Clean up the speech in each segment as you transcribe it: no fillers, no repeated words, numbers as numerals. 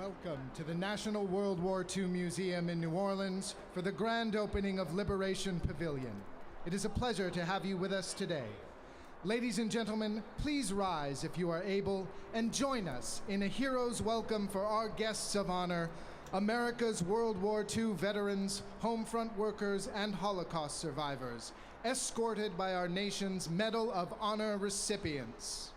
Welcome to the National WWII Museum in New Orleans for the grand opening of Liberation Pavilion. It is a pleasure to have you with us today. Ladies and gentlemen, please rise if you are able and join us in a hero's welcome for our guests of honor, America's World War II veterans, home front workers, and Holocaust survivors, escorted by our nation's Medal of Honor recipients.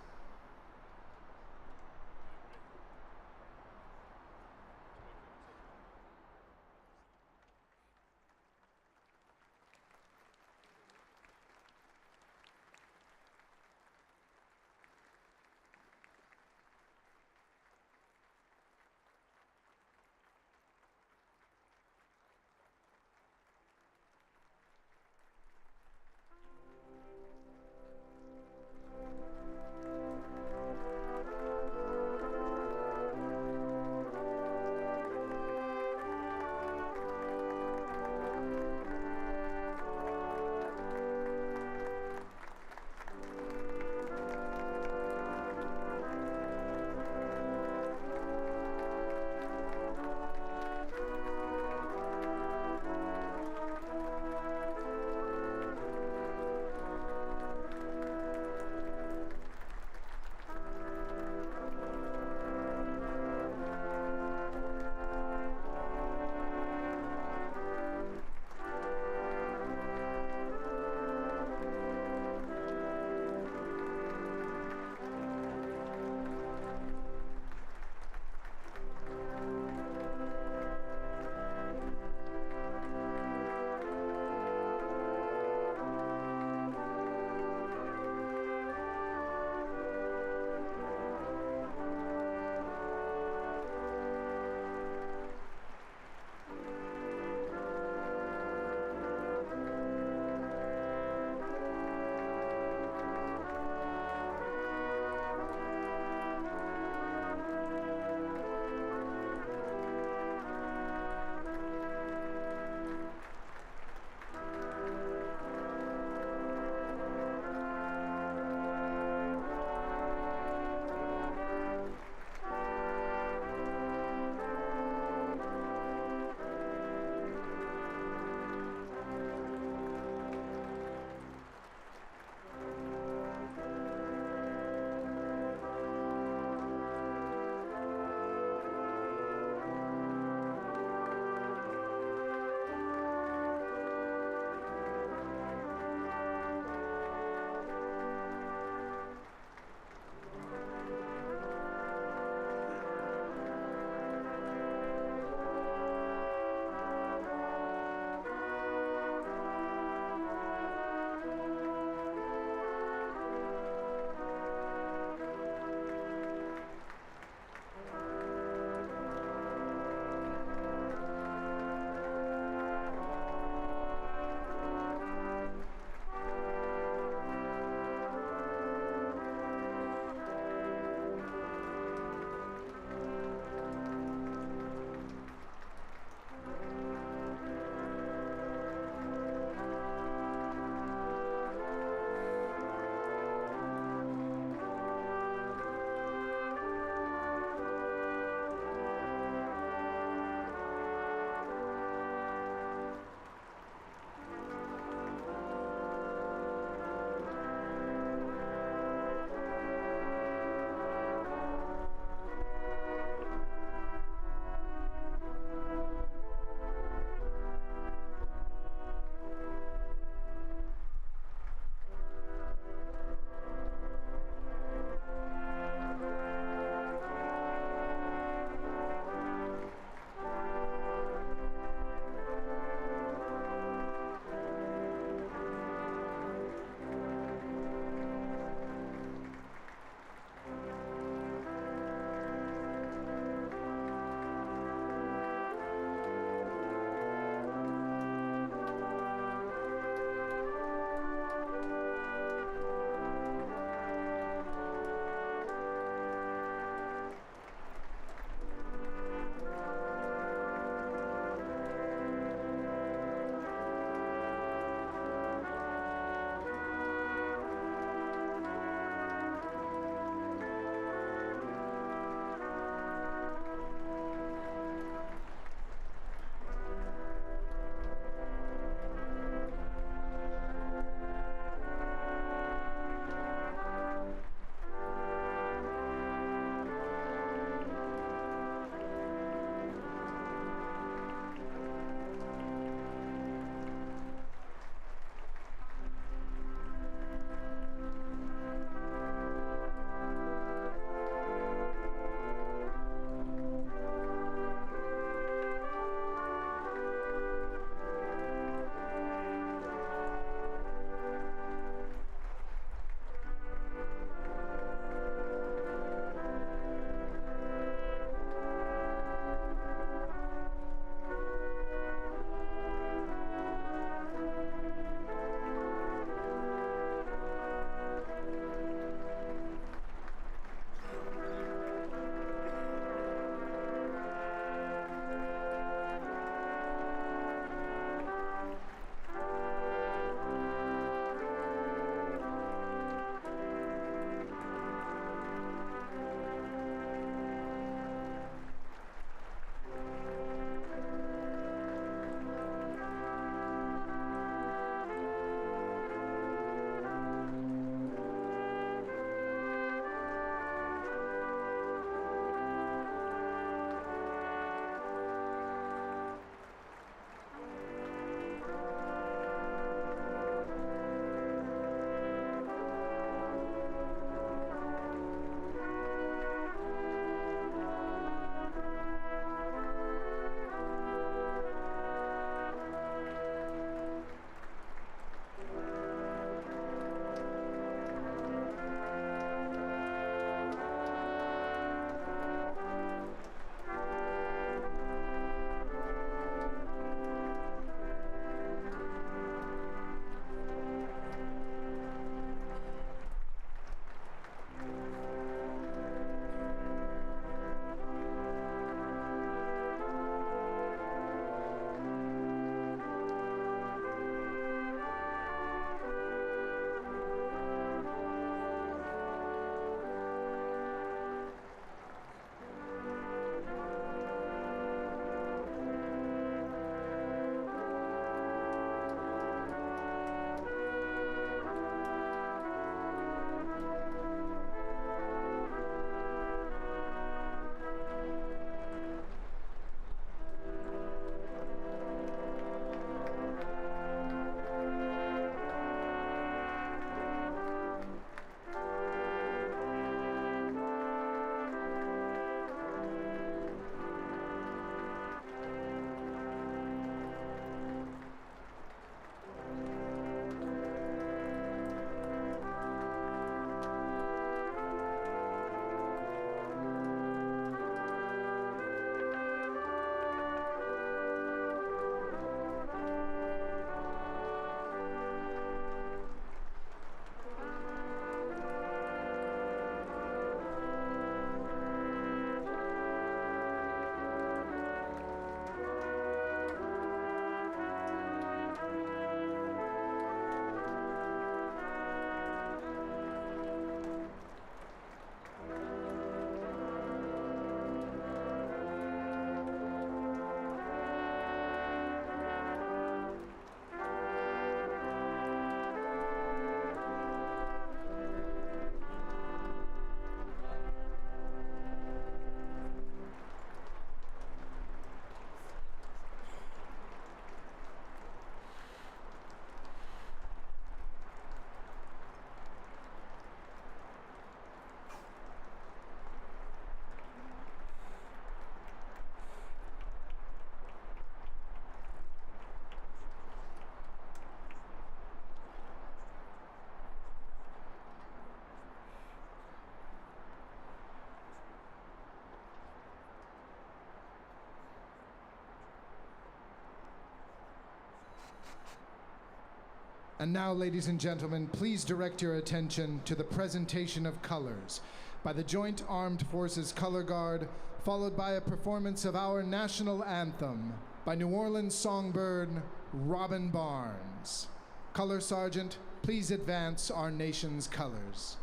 And now, ladies and gentlemen, please direct your attention to the presentation of colors by the Joint Armed Forces Color Guard, followed by a performance of our national anthem by New Orleans songbird Robin Barnes. Color Sergeant, please advance our nation's colors.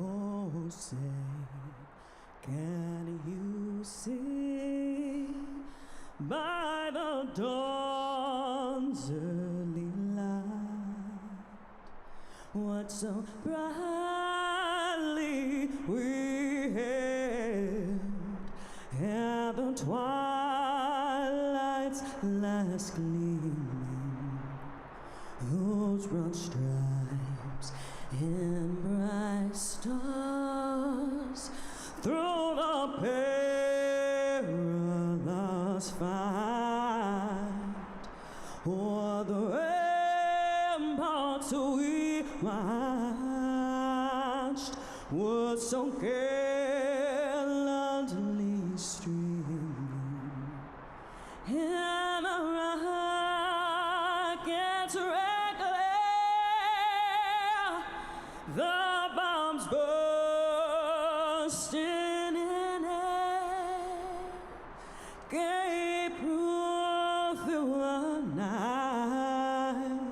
Oh, say, can you see by the dawn's early light what so brightly we hailed at the twilight's last gleaming, those broad stripes and bright stars through the perilous fight, o'er the ramparts we marched were so gallantly streaming, and the rockets the bombs bursting in air gave proof through the night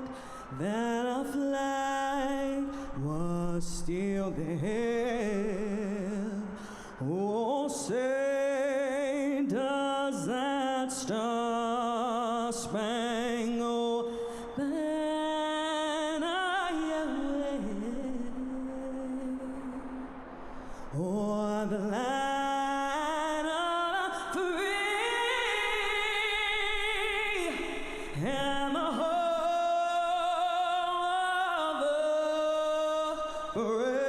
that a flag was still there. Oh, say, does that star-spangled o'er the land of the free and the whole of the parade.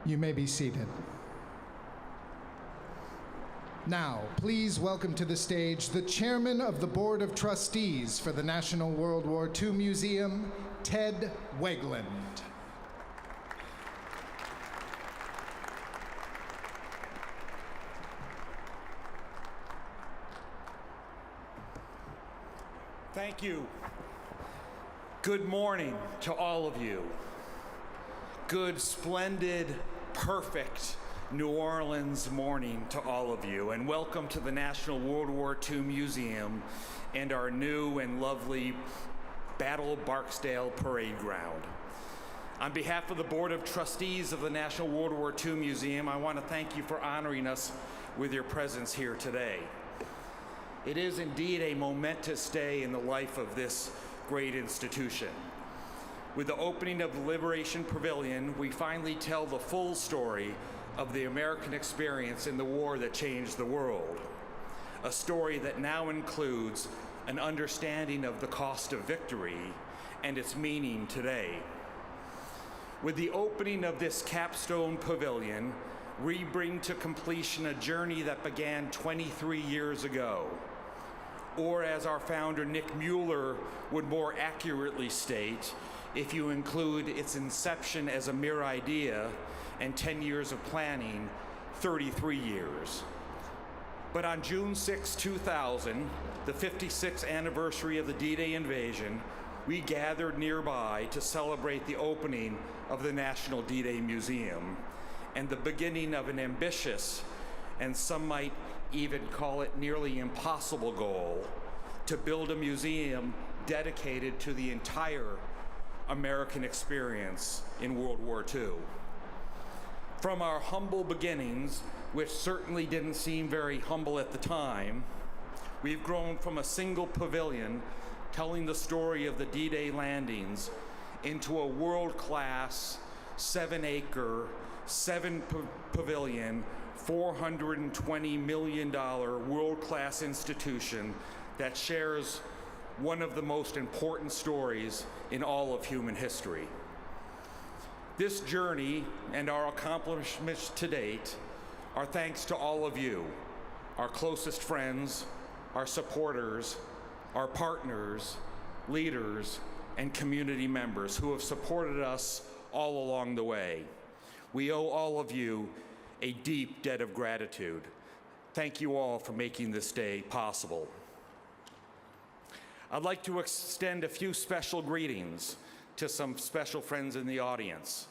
You may be seated. Now, please welcome to the stage the Chairman of the Board of Trustees for the National World War II Museum, Ted Wegland. Thank you. Good morning to all of you. Good, splendid, perfect New Orleans morning to all of you, and welcome to the National World War II Museum and our new and lovely Battle Barksdale Parade Ground. On behalf of the Board of Trustees of the National World War II Museum, I want to thank you for honoring us with your presence here today. It is indeed a momentous day in the life of this great institution. With the opening of the Liberation Pavilion, we finally tell the full story of the American experience in the war that changed the world. A story that now includes an understanding of the cost of victory and its meaning today. With the opening of this capstone pavilion, we bring to completion a journey that began 23 years ago. Or as our founder Nick Mueller would more accurately state, if you include its inception as a mere idea and 10 years of planning, 33 years. But on June 6, 2000, the 56th anniversary of the D-Day invasion, we gathered nearby to celebrate the opening of the National D-Day Museum and the beginning of an ambitious, and some might even call it nearly impossible goal, to build a museum dedicated to the entire American experience in World War II. From our humble beginnings, which certainly didn't seem very humble at the time, we've grown from a single pavilion telling the story of the D-Day landings into a world-class, 7-acre, 7-pavilion, $420 million world-class institution that shares one of the most important stories in all of human history. This journey and our accomplishments to date are thanks to all of you, our closest friends, our supporters, our partners, leaders, and community members who have supported us all along the way. We owe all of you a deep debt of gratitude. Thank you all for making this day possible. I'd like to extend a few special greetings to some special friends in the audience.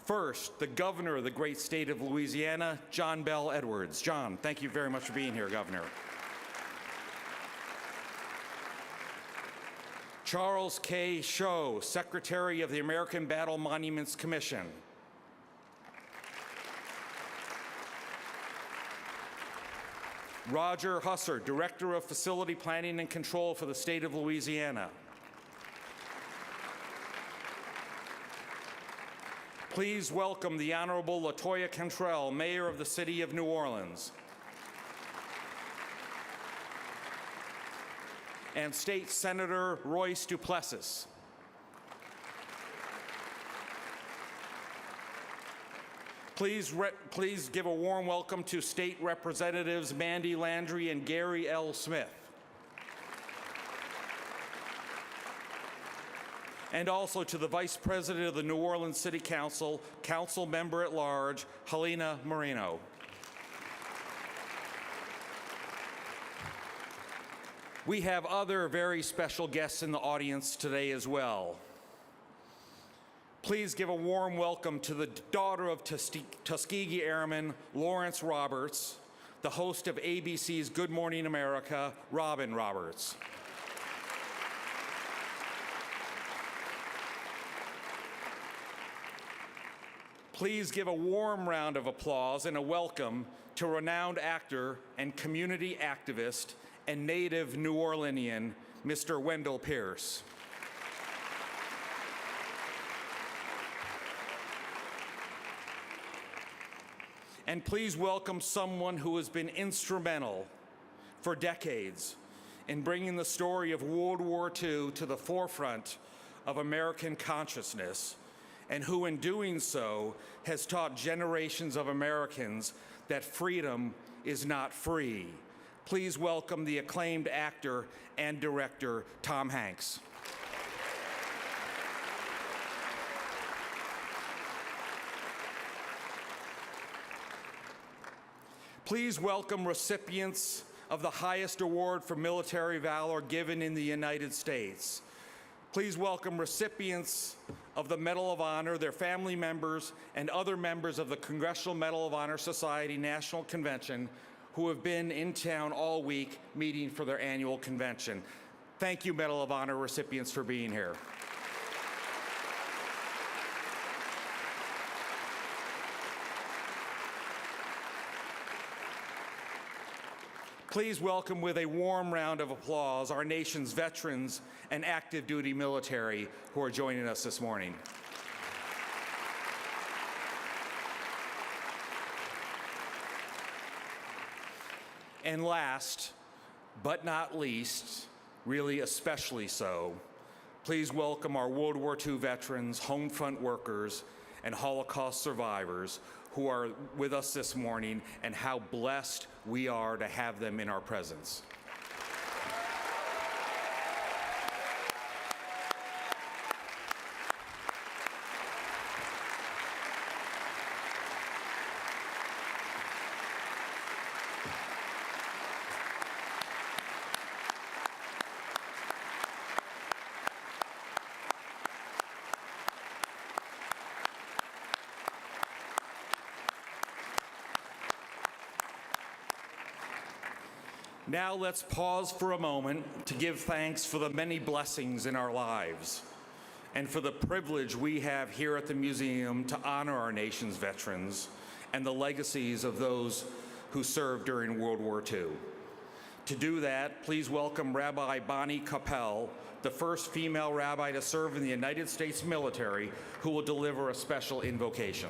First, the governor of the great state of Louisiana, John Bell Edwards. John, thank you very much for being here, Governor. Charles K. Sho, Secretary of the American Battle Monuments Commission. Roger Husser, Director of Facility Planning and Control for the state of Louisiana. Please welcome the Honorable LaToya Cantrell, Mayor of the City of New Orleans. And State Senator Royce Duplessis. Please give a warm welcome to State Representatives Mandy Landry and Gary L. Smith. And also to the Vice President of the New Orleans City Council, Council Member at Large, Helena Moreno. We have other very special guests in the audience today as well. Please give a warm welcome to the daughter of Tuskegee Airman, Lawrence Roberts, the host of ABC's Good Morning America, Robin Roberts. Please give a warm round of applause and a welcome to renowned actor and community activist and native New Orleanian, Mr. Wendell Pierce. And please welcome someone who has been instrumental for decades in bringing the story of World War II to the forefront of American consciousness, and who in doing so has taught generations of Americans that freedom is not free. Please welcome the acclaimed actor and director, Tom Hanks. Please welcome recipients of the highest award for military valor given in the United States. Please welcome recipients of the Medal of Honor, their family members, and other members of the Congressional Medal of Honor Society National Convention who have been in town all week meeting for their annual convention. Thank you, Medal of Honor recipients, for being here. Please welcome with a warm round of applause our nation's veterans and active duty military who are joining us this morning. And last, but not least, really especially so, please welcome our World War II veterans, home front workers, and Holocaust survivors who are with us this morning, and how blessed we are to have them in our presence. Now let's pause for a moment to give thanks for the many blessings in our lives and for the privilege we have here at the museum to honor our nation's veterans and the legacies of those who served during World War II. To do that, please welcome Rabbi Bonnie Capel, the first female rabbi to serve in the United States military, who will deliver a special invocation.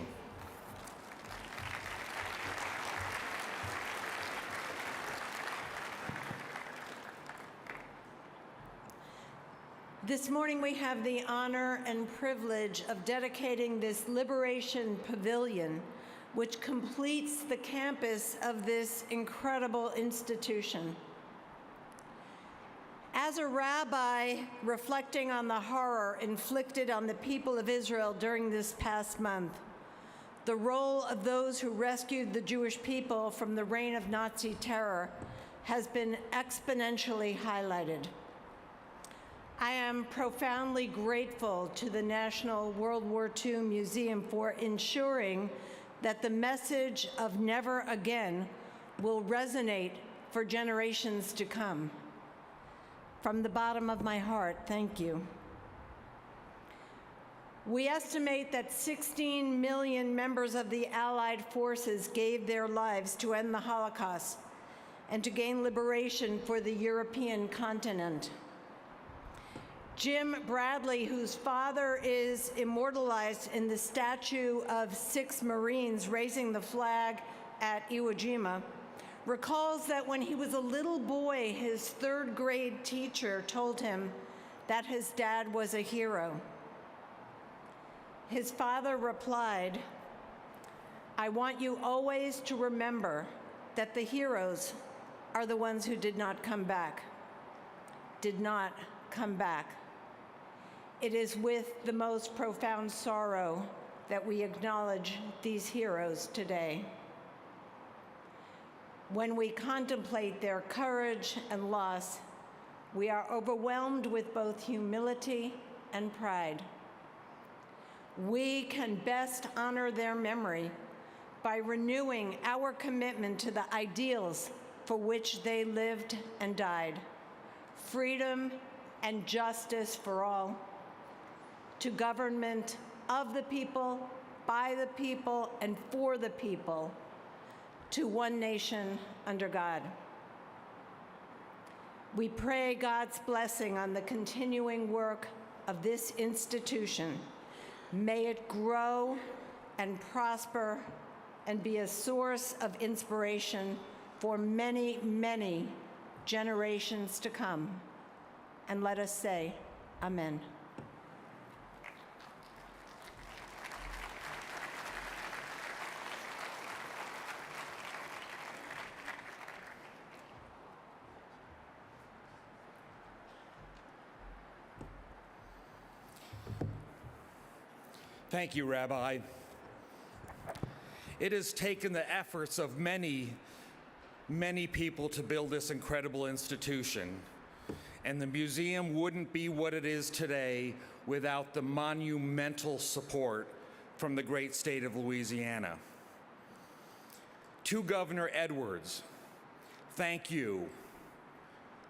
This morning we have the honor and privilege of dedicating this Liberation Pavilion, which completes the campus of this incredible institution. As a rabbi reflecting on the horror inflicted on the people of Israel during this past month, the role of those who rescued the Jewish people from the reign of Nazi terror has been exponentially highlighted. I am profoundly grateful to the National World War II Museum for ensuring that the message of never again will resonate for generations to come. From the bottom of my heart, thank you. We estimate that 16 million members of the Allied forces gave their lives to end the Holocaust and to gain liberation for the European continent. Jim Bradley, whose father is immortalized in the statue of 6 Marines raising the flag at Iwo Jima, recalls that when he was a little boy, his third-grade teacher told him that his dad was a hero. His father replied, "I want you always to remember that the heroes are the ones who did not come back. Did not come back." It is with the most profound sorrow that we acknowledge these heroes today. When we contemplate their courage and loss, we are overwhelmed with both humility and pride. We can best honor their memory by renewing our commitment to the ideals for which they lived and died: freedom and justice for all, to government of the people, by the people, and for the people, to one nation under God. We pray God's blessing on the continuing work of this institution. May it grow and prosper and be a source of inspiration for many, many generations to come. And let us say, Amen. Thank you, Rabbi. It has taken the efforts of many, many people to build this incredible institution, and the museum wouldn't be what it is today without the monumental support from the great state of Louisiana. To Governor Edwards, thank you.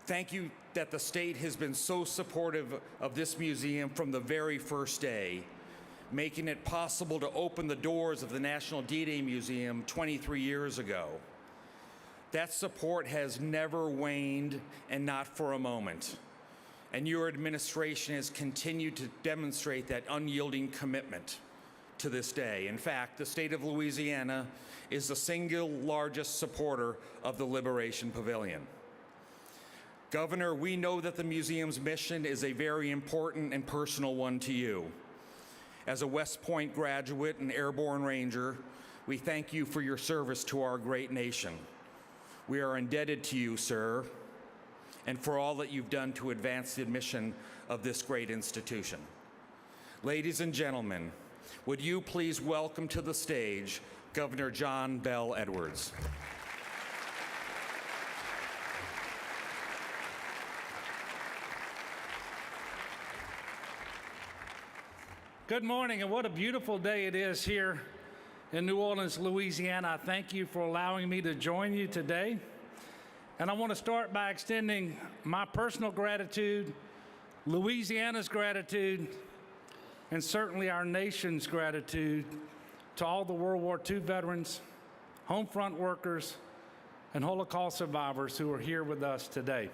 Thank you that the state has been so supportive of this museum from the very first day, making it possible to open the doors of the National D-Day Museum 23 years ago. That support has never waned, and not for a moment. And your administration has continued to demonstrate that unyielding commitment to this day. In fact, the state of Louisiana is the single largest supporter of the Liberation Pavilion. Governor, we know that the museum's mission is a very important and personal one to you. As a West Point graduate and airborne ranger, we thank you for your service to our great nation. We are indebted to you, sir, and for all that you've done to advance the mission of this great institution. Ladies and gentlemen, would you please welcome to the stage Governor John Bell Edwards. Good morning, and what a beautiful day it is here in New Orleans, Louisiana. I thank you for allowing me to join you today. And I want to start by extending my personal gratitude, Louisiana's gratitude, and certainly our nation's gratitude to all the World War II veterans, home front workers, and Holocaust survivors who are here with us today.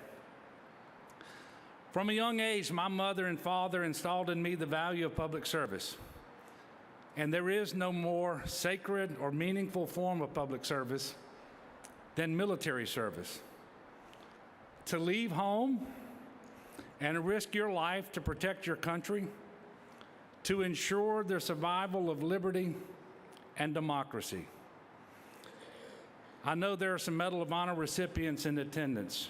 From a young age, my mother and father installed in me the value of public service. And there is no more sacred or meaningful form of public service than military service. To leave home and risk your life to protect your country, to ensure the survival of liberty and democracy. I know there are some Medal of Honor recipients in attendance.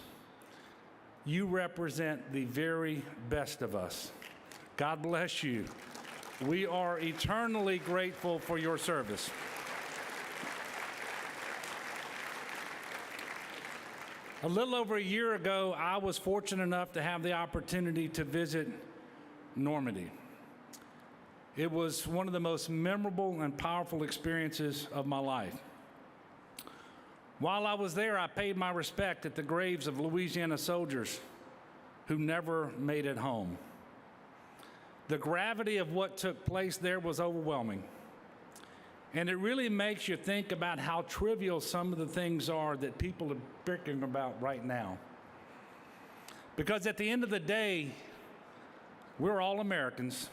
You represent the very best of us. God bless you. We are eternally grateful for your service. A little over a year ago, I was fortunate enough to have the opportunity to visit Normandy. It was one of the most memorable and powerful experiences of my life. While I was there, I paid my respect at the graves of Louisiana soldiers who never made it home. The gravity of what took place there was overwhelming. And it really makes you think about how trivial some of the things are that people are bickering about right now. Because at the end of the day, we're all Americans.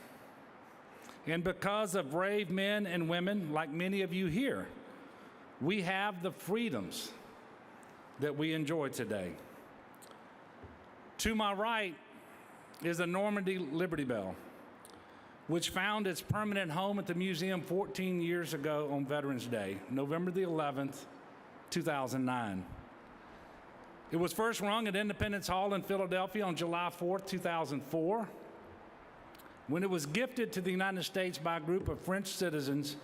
And because of brave men and women, like many of you here, we have the freedoms that we enjoy today. To my right is the Normandy Liberty Bell, which found its permanent home at the museum 14 years ago on Veterans Day, November the 11th, 2009. It was first rung at Independence Hall in Philadelphia on July 4th, 2004, when it was gifted to the United States by a group of French citizens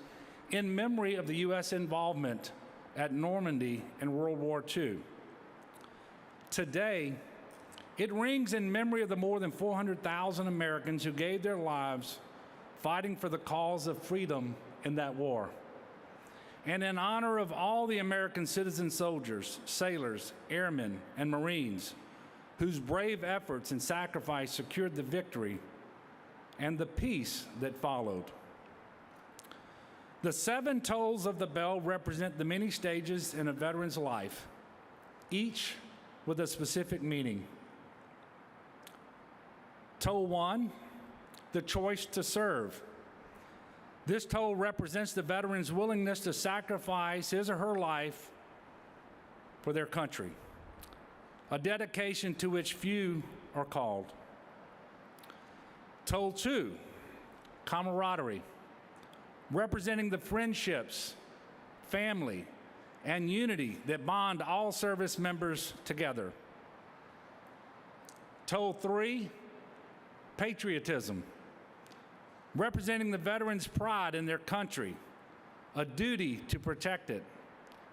in memory of the U.S. involvement at Normandy in World War II. Today, it rings in memory of the more than 400,000 Americans who gave their lives fighting for the cause of freedom in that war. And in honor of all the American citizen soldiers, sailors, airmen, and Marines whose brave efforts and sacrifice secured the victory and the peace that followed. The 7 tolls of the bell represent the many stages in a veteran's life, each with a specific meaning. Toll 1, the choice to serve. This toll represents the veteran's willingness to sacrifice his or her life for their country, a dedication to which few are called. Toll 2, camaraderie, representing the friendships, family, and unity that bond all service members together. Toll 3, patriotism, representing the veterans' pride in their country, a duty to protect it,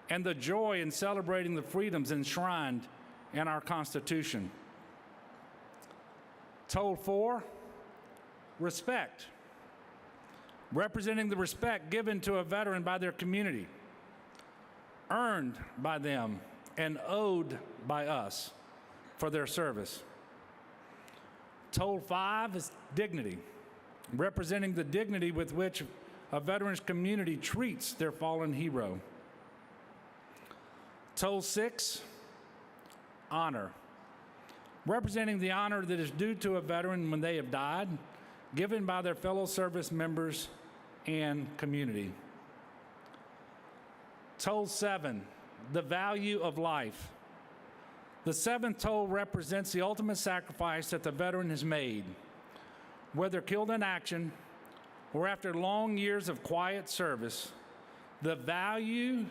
and the joy in celebrating the freedoms enshrined in our Constitution. Toll 4, respect, representing the respect given to a veteran by their community, earned by them and owed by us for their service. Toll 5 is dignity, representing the dignity with which a veteran's community treats their fallen hero. Toll 6, honor, representing the honor that is due to a veteran when they have died, given by their fellow service members and community. Toll 7, the value of life. The 7th toll represents the ultimate sacrifice that the veteran has made, whether killed in action or after long years of quiet service. The value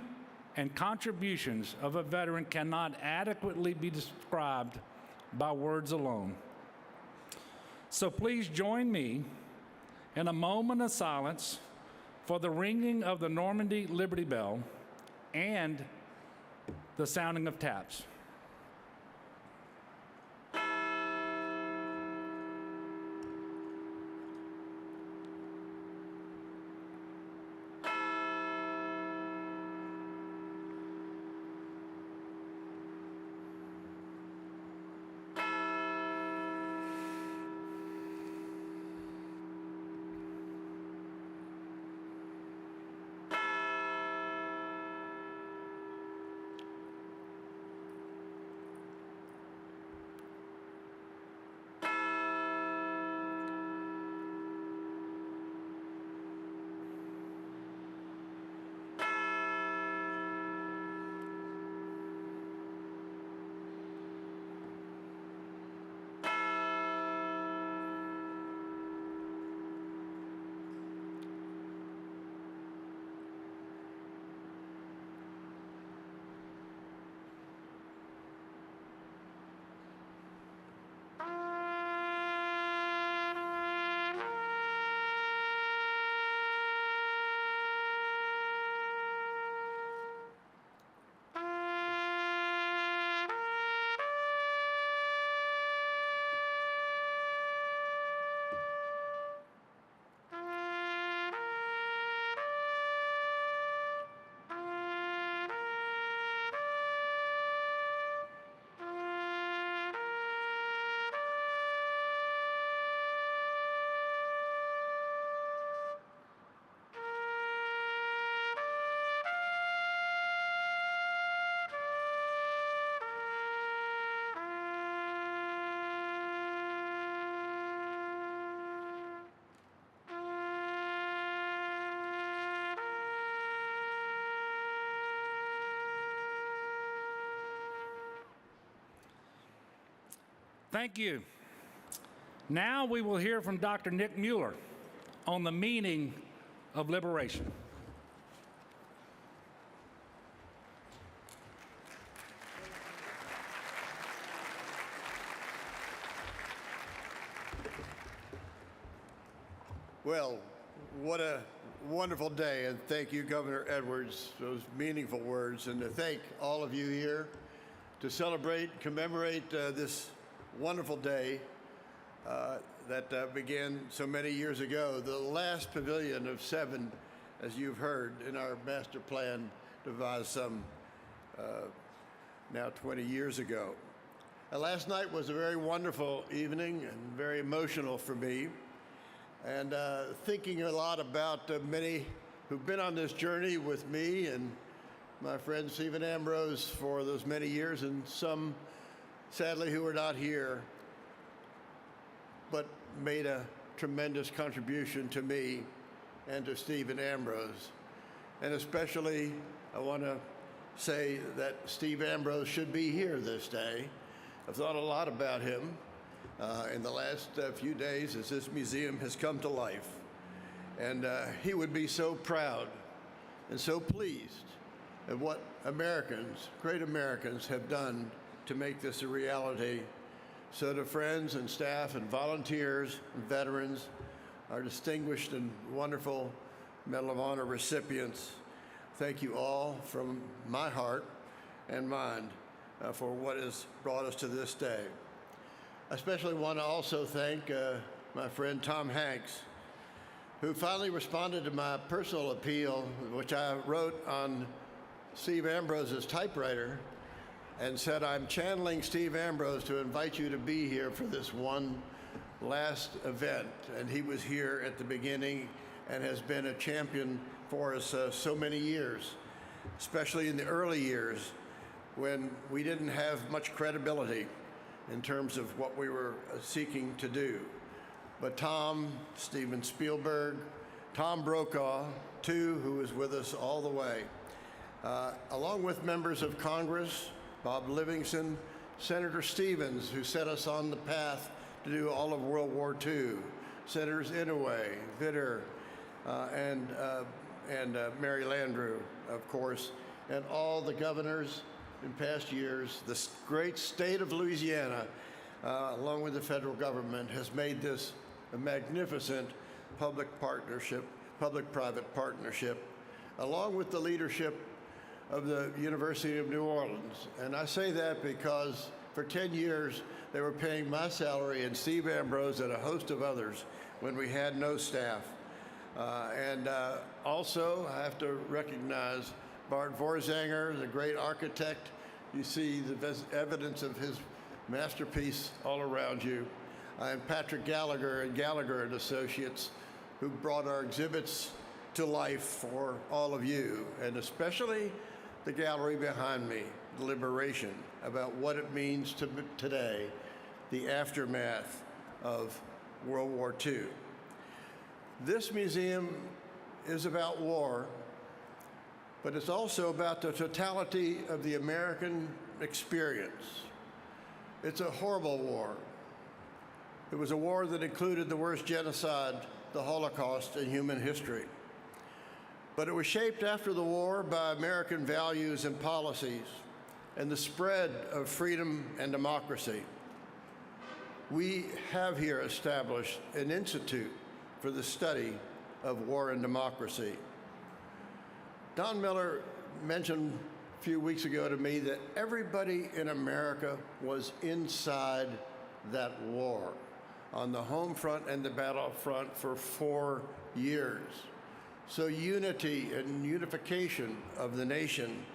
and contributions of a veteran cannot adequately be described by words alone. So please join me in a moment of silence for the ringing of the Normandy Liberty Bell and the sounding of taps. Thank you. Now we will hear from Dr. Nick Mueller on the meaning of liberation. Well, what a wonderful day, and thank you, Governor Edwards, those meaningful words, and to thank all of you here to celebrate, commemorate this wonderful day that began so many years ago. The last pavilion of 7, as you've heard, in our master plan devised some now 20 years ago. Last night was a very wonderful evening and very emotional for me. And thinking a lot about many who've been on this journey with me and my friend Stephen Ambrose for those many years, and some, sadly, who are not here, but made a tremendous contribution to me and to Stephen Ambrose. And especially, I want to say that Steve Ambrose should be here this day. I've thought a lot about him in the last few days as this museum has come to life. And he would be so proud and so pleased at what Americans, great Americans, have done to make this a reality. So to friends and staff and volunteers and veterans, our distinguished and wonderful Medal of Honor recipients, thank you all from my heart and mind for what has brought us to this day. I especially want to also thank my friend Tom Hanks, who finally responded to my personal appeal, which I wrote on Steve Ambrose's typewriter, and said, I'm channeling Steve Ambrose to invite you to be here for this one last event. And he was here at the beginning and has been a champion for us so many years, especially in the early years when we didn't have much credibility in terms of what we were seeking to do. But Tom, Steven Spielberg, Tom Brokaw, too, who was with us all the way, along with members of Congress, Bob Livingston, Senator Stevens, who set us on the path to do all of World War II, Senators Inouye, Vitter, and Mary Landrieu, of course, and all the governors in past years. The great state of Louisiana, along with the federal government, has made this a magnificent public-private partnership, along with the leadership of the University of New Orleans. And I say that because for 10 years, they were paying my salary and Steve Ambrose and a host of others when we had no staff. Also, I have to recognize Bart Vorzanger, the great architect. You see the evidence of his masterpiece all around you. And Patrick Gallagher and Gallagher and Associates, who brought our exhibits to life for all of you, and especially the gallery behind me, Liberation, about what it means to today, the aftermath of World War II. This museum is about war, but it's also about the totality of the American experience. It's a horrible war. It was a war that included the worst genocide, the Holocaust, in human history. But it was shaped after the war by American values and policies and the spread of freedom and democracy. We have here established an institute for the study of war and democracy. Don Miller mentioned a few weeks ago to me that everybody in America was inside that war, on the home front and the battlefront for 4 years. So unity and unification of the nation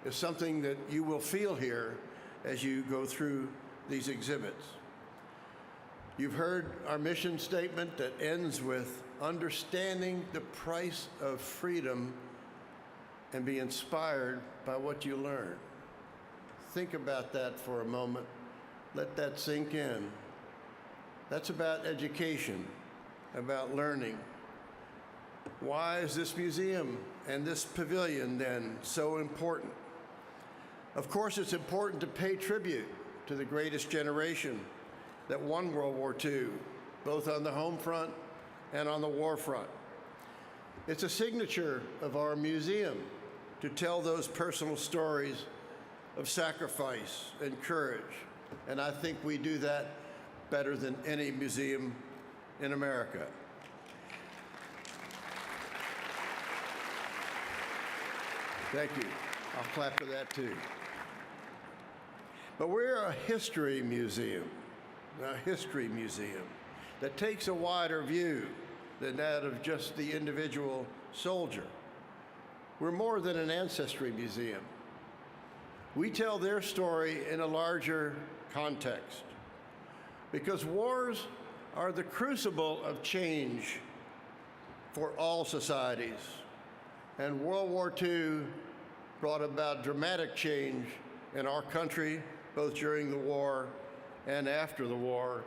is something that you will feel here as you go through these exhibits. You've heard our mission statement that ends with understanding the price of freedom and be inspired by what you learn. Think about that for a moment. Let that sink in. That's about education, about learning. Why is this museum and this pavilion then so important? Of course, it's important to pay tribute to the greatest generation that won World War II, both on the home front and on the war front. It's a signature of our museum to tell those personal stories of sacrifice and courage, and I think we do that better than any museum in America. Thank you. I'll clap for that too. But we're a history museum that takes a wider view than that of just the individual soldier. We're more than an ancestry museum. We tell their story in a larger context, because wars are the crucible of change for all societies. And World War II brought about dramatic change in our country, both during the war and after the war,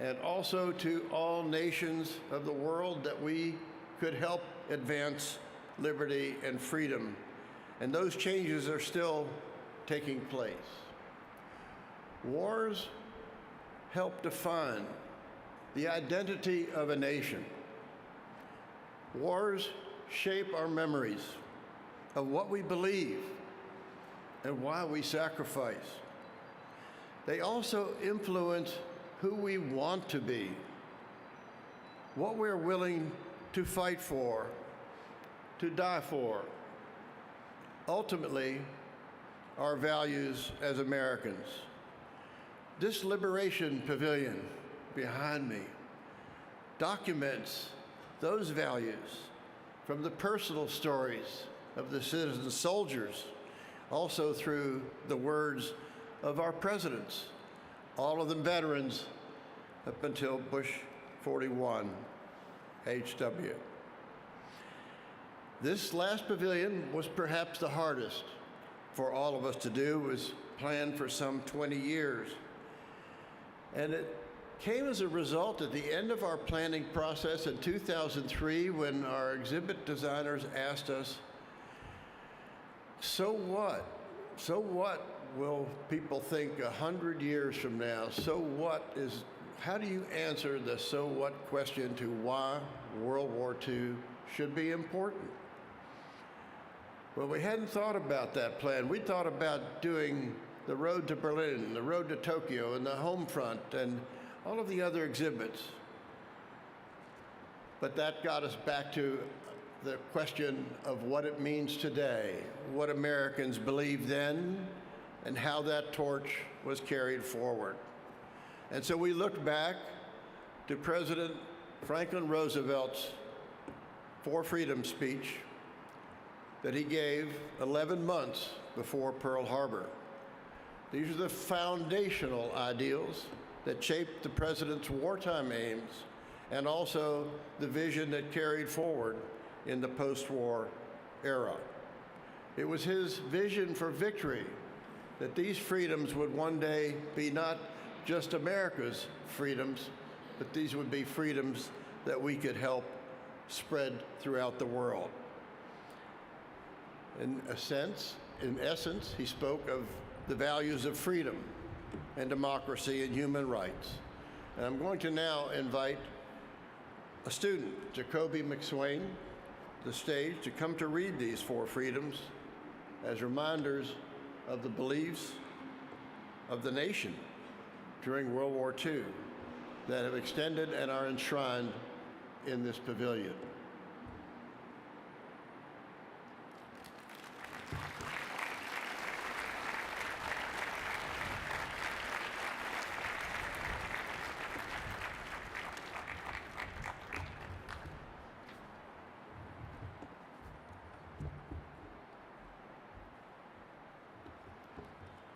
and also to all nations of the world that we could help advance liberty and freedom. And those changes are still taking place. Wars help define the identity of a nation. Wars shape our memories of what we believe and why we sacrifice. They also influence who we want to be, what we're willing to fight for, to die for. Ultimately, our values as Americans. This Liberation Pavilion behind me documents those values from the personal stories of the citizen soldiers, also through the words of our presidents, all of them veterans up until Bush 41, HW. This last pavilion was perhaps the hardest for all of us to do. It was planned for some 20 years. And it came as a result at the end of our planning process in 2003 when our exhibit designers asked us, so what? So what will people think 100 years from now? How do you answer the so what question to why World War II should be important? Well, we hadn't thought about that plan. We thought about doing the road to Berlin, the road to Tokyo, and the home front, and all of the other exhibits. But that got us back to the question of what it means today, what Americans believed then, and how that torch was carried forward. And so we looked back to President Franklin Roosevelt's For Freedom speech that he gave 11 months before Pearl Harbor. These are the foundational ideals that shaped the president's wartime aims and also the vision that carried forward in the post-war era. It was his vision for victory that these freedoms would one day be not just America's freedoms, but these would be freedoms that we could help spread throughout the world. In essence, he spoke of the values of freedom and democracy and human rights. And I'm going to now invite a student, Jacoby McSwain, the stage to come to read these four freedoms as reminders of the beliefs of the nation during World War II that have extended and are enshrined in this pavilion.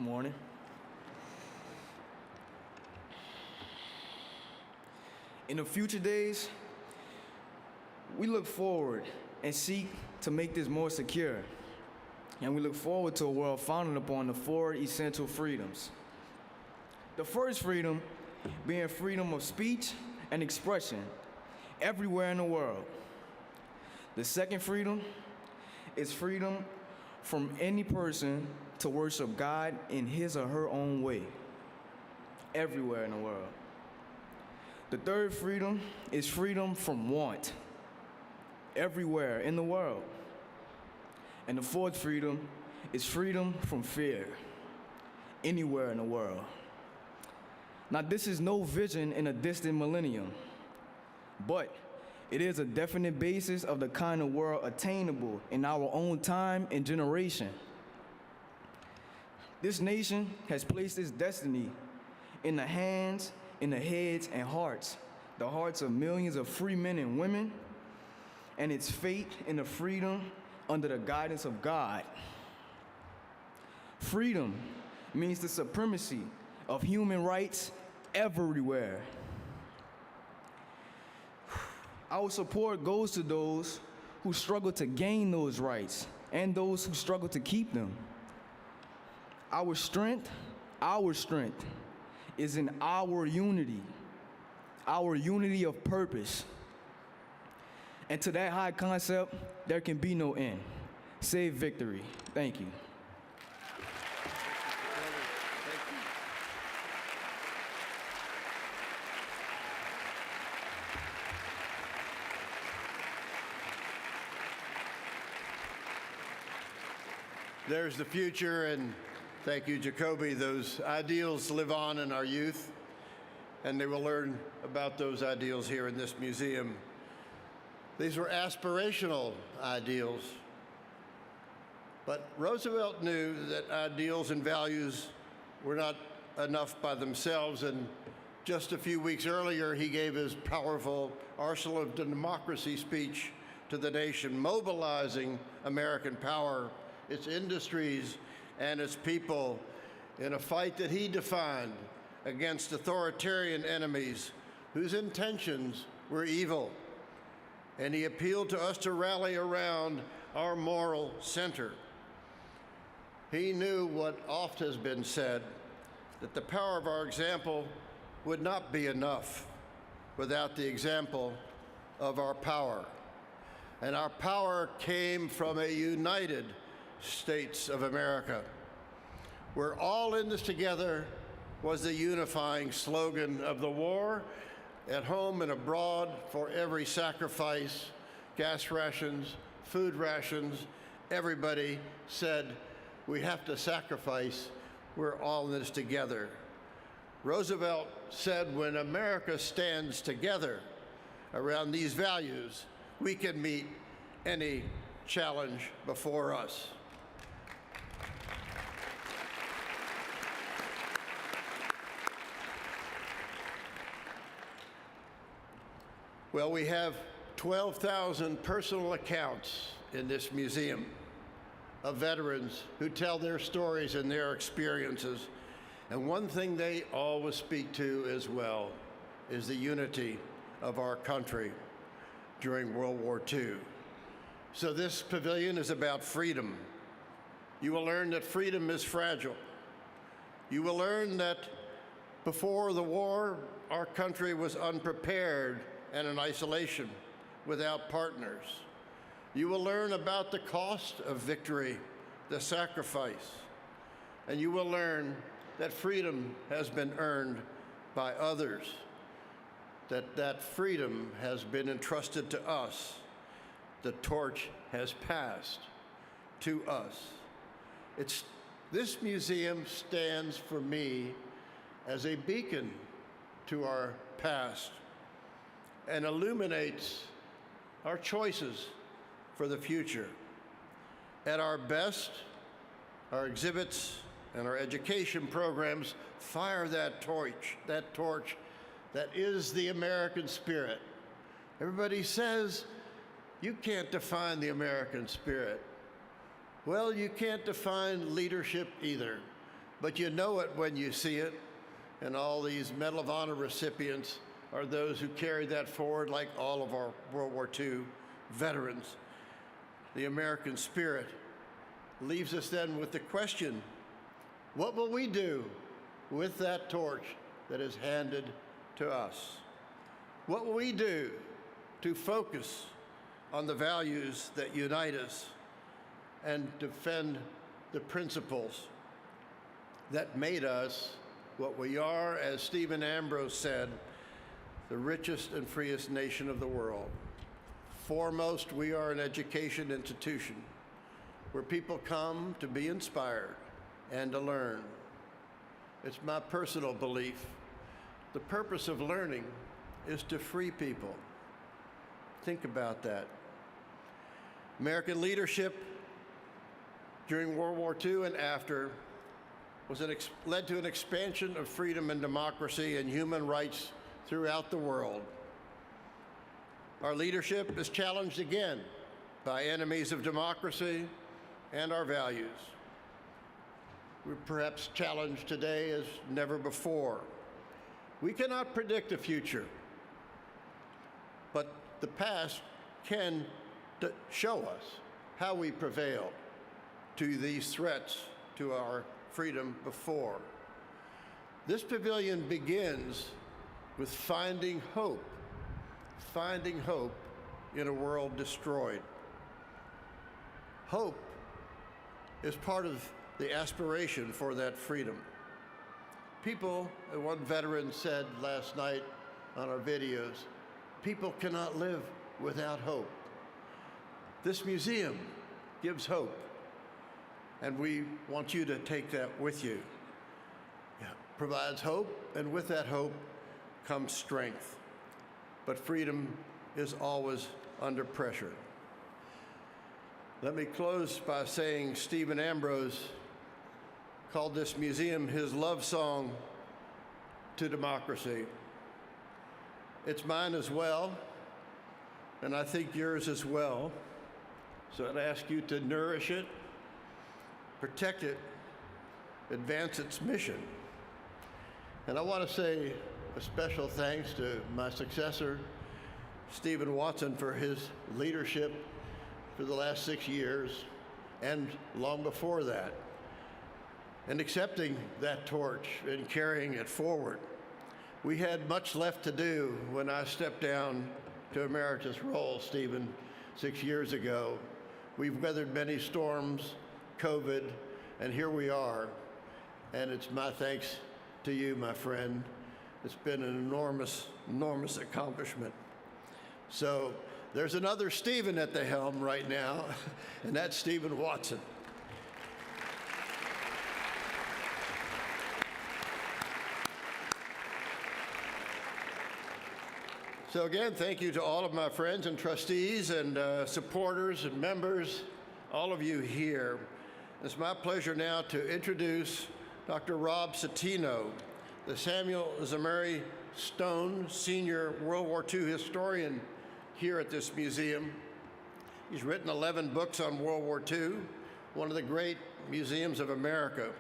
Morning. In the future days, we look forward and seek to make this more secure. And we look forward to a world founded upon the four essential freedoms. The first freedom being freedom of speech and expression everywhere in the world. The second freedom is freedom from any person to worship God in his or her own way, everywhere in the world. The third freedom is freedom from want, everywhere in the world. And the fourth freedom is freedom from fear, anywhere in the world. Now, this is no vision in a distant millennium, but it is a definite basis of the kind of world attainable in our own time and generation. This nation has placed its destiny in the hands, in the heads and hearts, the hearts of millions of free men and women, and its fate in the freedom under the guidance of God. Freedom means the supremacy of human rights everywhere. Our support goes to those who struggle to gain those rights and those who struggle to keep them. Our strength is in our unity of purpose. And to that high concept, there can be no end. Save victory. Thank you. There's the future, and thank you, Jacoby. Those ideals live on in our youth, and they will learn about those ideals here in this museum. These were aspirational ideals, but Roosevelt knew that ideals and values were not enough by themselves, and just a few weeks earlier, he gave his powerful Arsenal of Democracy speech to the nation, mobilizing American power, its industries, and its people in a fight that he defined against authoritarian enemies whose intentions were evil. And he appealed to us to rally around our moral center. He knew what oft has been said, that the power of our example would not be enough without the example of our power. And our power came from a united States of America. We're all in this together was the unifying slogan of the war, at home and abroad, for every sacrifice, gas rations, food rations. Everybody said, we have to sacrifice. We're all in this together. Roosevelt said, when America stands together around these values, we can meet any challenge before us. Well, we have 12,000 personal accounts in this museum of veterans who tell their stories and their experiences. And one thing they always speak to as well is the unity of our country during World War II. So this pavilion is about freedom. You will learn that freedom is fragile. You will learn that before the war, our country was unprepared and in isolation without partners. You will learn about the cost of victory, the sacrifice, and you will learn that freedom has been earned by others, that freedom has been entrusted to us. The torch has passed to us. This museum stands for me as a beacon to our past and illuminates our choices for the future. At our best, our exhibits and our education programs fire that torch that is the American spirit. Everybody says, you can't define the American spirit. Well, you can't define leadership either, but you know it when you see it, and all these Medal of Honor recipients are those who carry that forward, like all of our World War II veterans. The American spirit leaves us then with the question, what will we do with that torch that is handed to us? What will we do to focus on the values that unite us and defend the principles that made us what we are? As Stephen Ambrose said, the richest and freest nation of the world. Foremost, we are an education institution where people come to be inspired and to learn. It's my personal belief the purpose of learning is to free people. Think about that. American leadership during World War II and after led to an expansion of freedom and democracy and human rights throughout the world. Our leadership is challenged again by enemies of democracy and our values. We're perhaps challenged today as never before. We cannot predict the future, but the past can show us how we prevailed to these threats to our freedom before. This pavilion begins with finding hope in a world destroyed. Hope is part of the aspiration for that freedom. People, one veteran said last night on our videos, people cannot live without hope. This museum gives hope, and we want you to take that with you. It provides hope, and with that hope comes strength. But freedom is always under pressure. Let me close by saying Stephen Ambrose called this museum his love song to democracy. It's mine as well, and I think yours as well. So I'd ask you to nourish it, protect it, advance its mission. And I want to say a special thanks to my successor, Stephen Watson, for his leadership for the last 6 years and long before that, and accepting that torch and carrying it forward. We had much left to do when I stepped down to emeritus role, Stephen, 6 years ago. We've weathered many storms, COVID, and here we are. And it's my thanks to you, my friend. It's been an enormous, enormous accomplishment. So there's another Stephen at the helm right now, and that's Stephen Watson. So again, thank you to all of my friends and trustees and supporters and members, all of you here. It's my pleasure now to introduce Dr. Rob Citino, the Samuel Zemari Stone Senior World War II historian here at this museum. He's written 11 books on World War II, one of the great museums of America.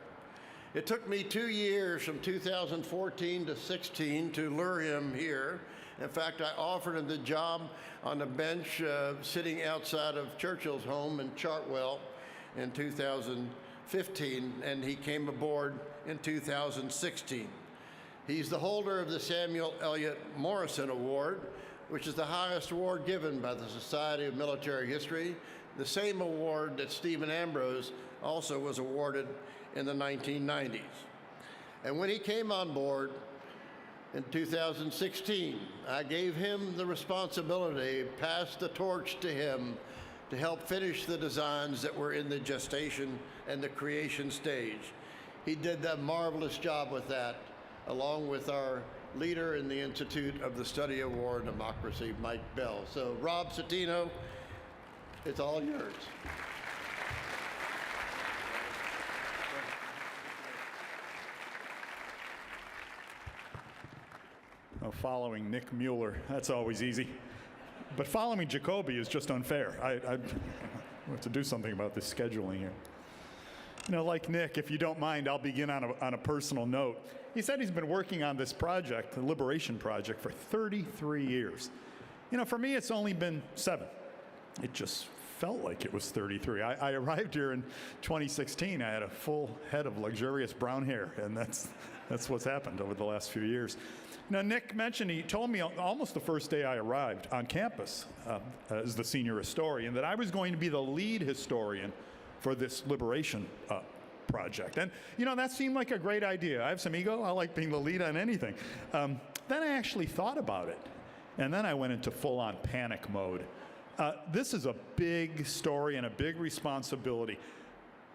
It took me 2 years from 2014 to 16 to lure him here. In fact, I offered him the job on the bench sitting outside of Churchill's home in Chartwell in 2015, and he came aboard in 2016. He's the holder of the Samuel Eliot Morrison Award, which is the highest award given by the Society of Military History, the same award that Stephen Ambrose also was awarded in the 1990s. And when he came on board in 2016, I gave him the responsibility, passed the torch to him to help finish the designs that were in the gestation and the creation stage. He did a marvelous job with that, along with our leader in the Institute of the Study of War and Democracy, Mike Bell. So Rob Citino, it's all yours. Oh, following Nick Mueller, that's always easy. But following Jacoby is just unfair. I have to do something about this scheduling here. You know, like Nick, if you don't mind, I'll begin on a personal note. He said he's been working on this project, the Liberation Project, for 33 years. You know, for me, it's only been 7. It just felt like it was 33. I arrived here in 2016. I had a full head of luxurious brown hair, and that's what's happened over the last few years. Now, Nick mentioned, he told me almost the first day I arrived on campus as the senior historian that I was going to be the lead historian for this Liberation project. And, you know, that seemed like a great idea. I have some ego. I like being the lead on anything. Then I actually thought about it. And then I went into full-on panic mode. This is a big story and a big responsibility.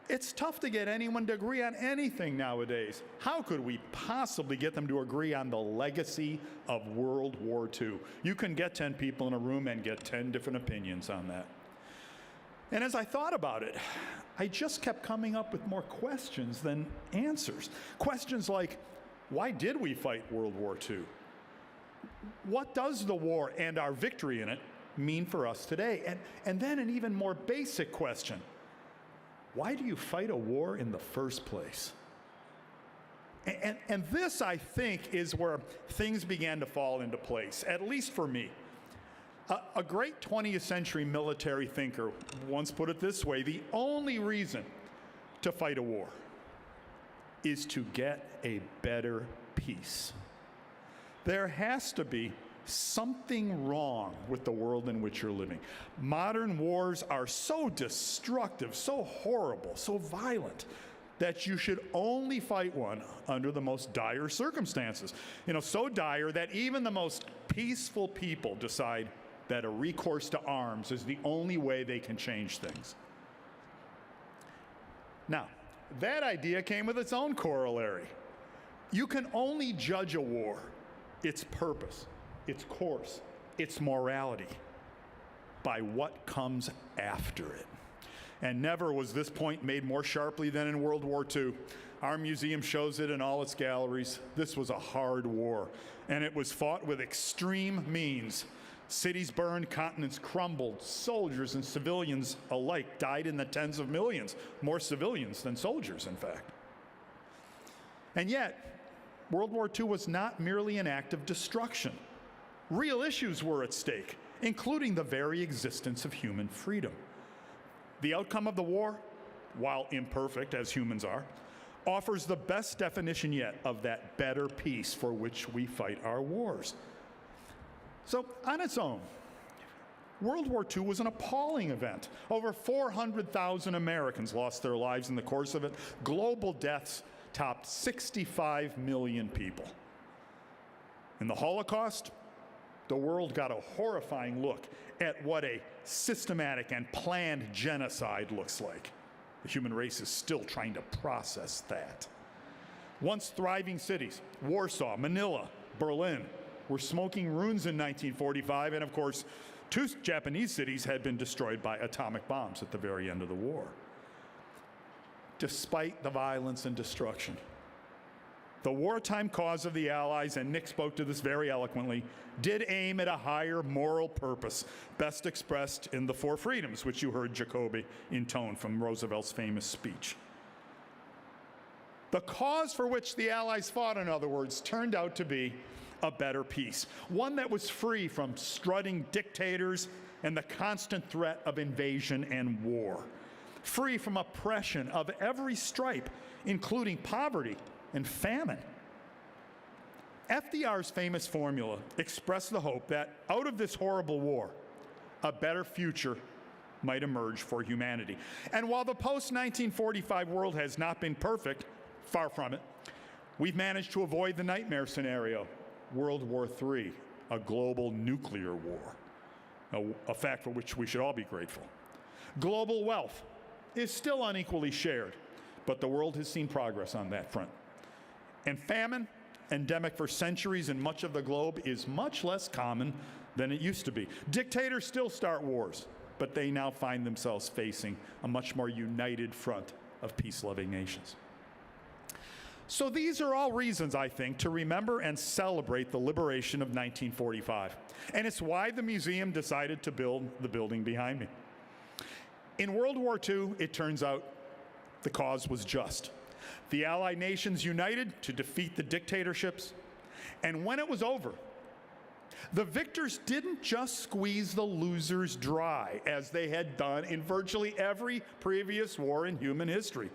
It's tough to get anyone to agree on anything nowadays. How could we possibly get them to agree on the legacy of World War II? You can get 10 people in a room and get 10 different opinions on that. And as I thought about it, I just kept coming up with more questions than answers. Questions like, why did we fight World War II? What does the war and our victory in it mean for us today? And then an even more basic question. Why do you fight a war in the first place? And this, I think, is where things began to fall into place, at least for me. A great 20th century military thinker once put it this way: the only reason to fight a war is to get a better peace. There has to be something wrong with the world in which you're living. Modern wars are so destructive, so horrible, so violent, that you should only fight one under the most dire circumstances. You know, so dire that even the most peaceful people decide that a recourse to arms is the only way they can change things. Now, that idea came with its own corollary. You can only judge a war, its purpose, its course, its morality, by what comes after it. And never was this point made more sharply than in World War II. Our museum shows it in all its galleries. This was a hard war, and it was fought with extreme means. Cities burned, continents crumbled, soldiers and civilians alike died in the tens of millions, more civilians than soldiers, in fact. And yet, World War II was not merely an act of destruction. Real issues were at stake, including the very existence of human freedom. The outcome of the war, while imperfect as humans are, offers the best definition yet of that better peace for which we fight our wars. So, on its own, World War II was an appalling event. Over 400,000 Americans lost their lives in the course of it. Global deaths topped 65 million people. In the Holocaust, the world got a horrifying look at what a systematic and planned genocide looks like. The human race is still trying to process that. Once thriving cities, Warsaw, Manila, Berlin, were smoking ruins in 1945, and of course, 2 Japanese cities had been destroyed by atomic bombs at the very end of the war. Despite the violence and destruction, the wartime cause of the Allies, and Nick spoke to this very eloquently, did aim at a higher moral purpose, best expressed in the 4 freedoms, which you heard Jacoby intone from Roosevelt's famous speech. The cause for which the Allies fought, in other words, turned out to be a better peace, one that was free from strutting dictators and the constant threat of invasion and war, free from oppression of every stripe, including poverty and famine. FDR's famous formula expressed the hope that out of this horrible war, a better future might emerge for humanity. And while the post-1945 world has not been perfect, far from it, we've managed to avoid the nightmare scenario, World War III, a global nuclear war, a fact for which we should all be grateful. Global wealth is still unequally shared, but the world has seen progress on that front. And famine, endemic for centuries in much of the globe, is much less common than it used to be. Dictators still start wars, but they now find themselves facing a much more united front of peace-loving nations. So these are all reasons, I think, to remember and celebrate the liberation of 1945. And it's why the museum decided to build the building behind me. In World War II, it turns out the cause was just. The Allied nations united to defeat the dictatorships, and when it was over, the victors didn't just squeeze the losers dry, as they had done in virtually every previous war in human history.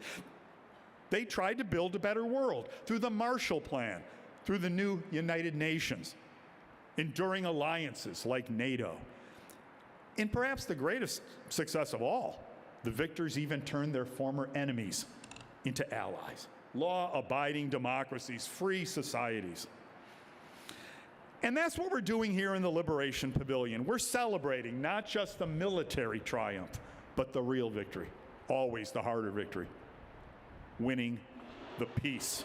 They tried to build a better world through the Marshall Plan, through the new United Nations, enduring alliances like NATO. In perhaps the greatest success of all, the victors even turned their former enemies into allies, law-abiding democracies, free societies. And that's what we're doing here in the Liberation Pavilion. We're celebrating not just the military triumph, but the real victory, always the harder victory, winning the peace.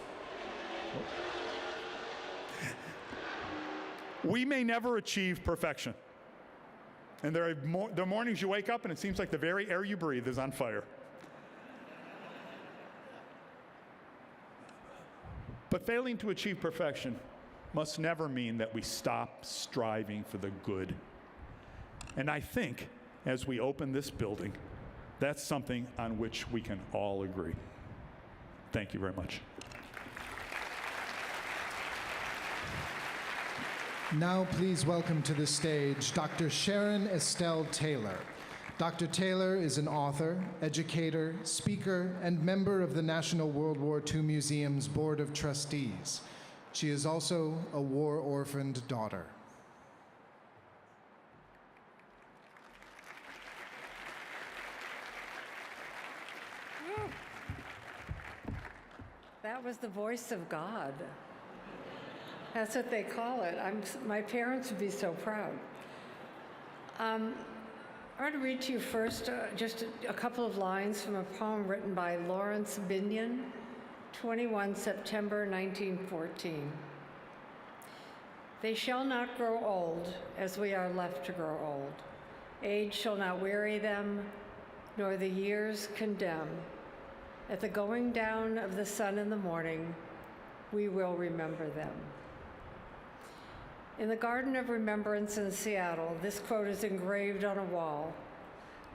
We may never achieve perfection. And there are mornings you wake up and it seems like the very air you breathe is on fire. But failing to achieve perfection must never mean that we stop striving for the good. And I think, as we open this building, that's something on which we can all agree. Thank you very much. Now please welcome to the stage Dr. Sharon Estelle Taylor. Dr. Taylor is an author, educator, speaker, and member of the National WWII Museum's Board of Trustees. She is also a war-orphaned daughter. That was the voice of God. That's what they call it. My parents would be so proud. I want to read to you first just a couple of lines from a poem written by Lawrence Binion, 21 September 1914. They shall not grow old as we are left to grow old. Age shall not weary them, nor the years condemn. At the going down of the sun in the morning, we will remember them. In the Garden of Remembrance in Seattle, this quote is engraved on a wall,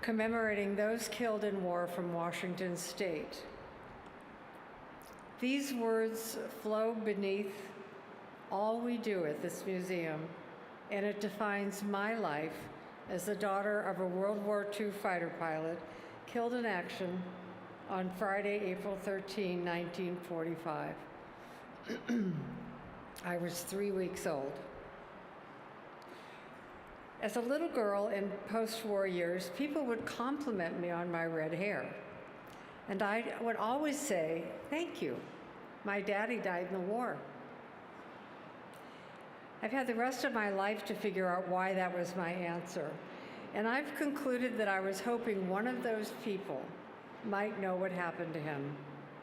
commemorating those killed in war from Washington State. These words flow beneath all we do at this museum, and it defines my life as the daughter of a World War II fighter pilot killed in action on Friday, April 13, 1945. I was 3 weeks old. As a little girl in post-war years, people would compliment me on my red hair. And I would always say, thank you. My daddy died in the war. I've had the rest of my life to figure out why that was my answer. And I've concluded that I was hoping one of those people might know what happened to him,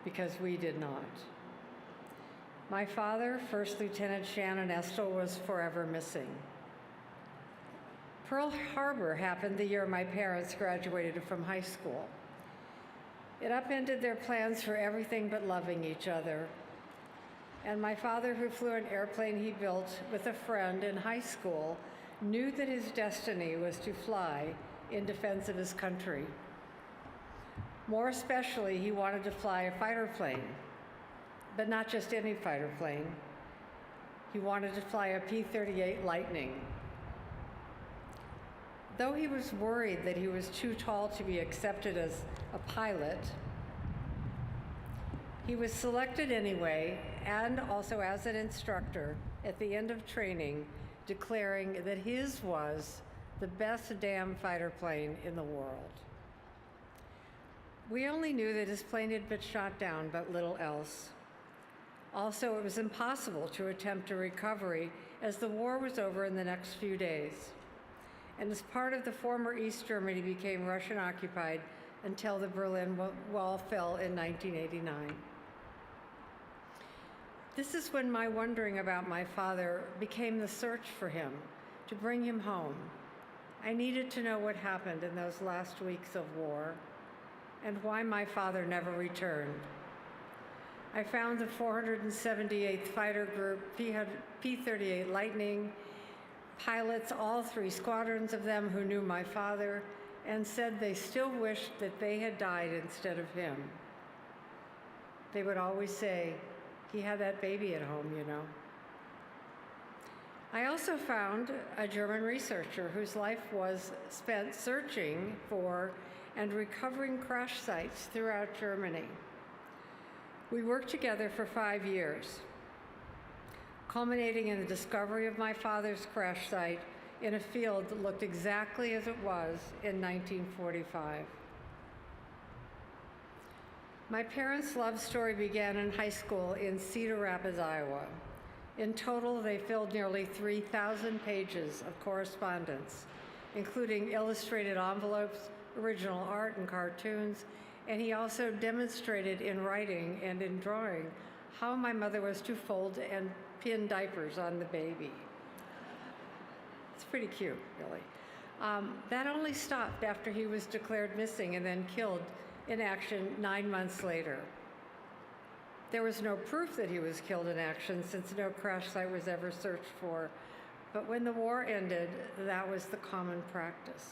because we did not. My father, First Lieutenant Shannon Estel, was forever missing. Pearl Harbor happened the year my parents graduated from high school. It upended their plans for everything but loving each other. And my father, who flew an airplane he built with a friend in high school, knew that his destiny was to fly in defense of his country. More especially, he wanted to fly a fighter plane, but not just any fighter plane. He wanted to fly a P-38 Lightning. Though he was worried that he was too tall to be accepted as a pilot, he was selected anyway, and also as an instructor at the end of training, declaring that his was the best damn fighter plane in the world. We only knew that his plane had been shot down, but little else. Also, it was impossible to attempt a recovery as the war was over in the next few days. And as part of the former East Germany became Russian-occupied until the Berlin Wall fell in 1989. This is when my wondering about my father became the search for him, to bring him home. I needed to know what happened in those last weeks of war, and why my father never returned. I found the 478th Fighter Group P-38 Lightning, pilots, all 3 squadrons of them who knew my father, and said they still wished that they had died instead of him. They would always say, he had that baby at home, you know. I also found a German researcher whose life was spent searching for and recovering crash sites throughout Germany. We worked together for 5 years, culminating in the discovery of my father's crash site in a field that looked exactly as it was in 1945. My parents' love story began in high school in Cedar Rapids, Iowa. In total, they filled nearly 3,000 pages of correspondence, including illustrated envelopes, original art, and cartoons, and he also demonstrated in writing and in drawing how my mother was to fold and pin diapers on the baby. It's pretty cute, really. That only stopped after he was declared missing and then killed in action 9 months later. There was no proof that he was killed in action since no crash site was ever searched for, but when the war ended, that was the common practice.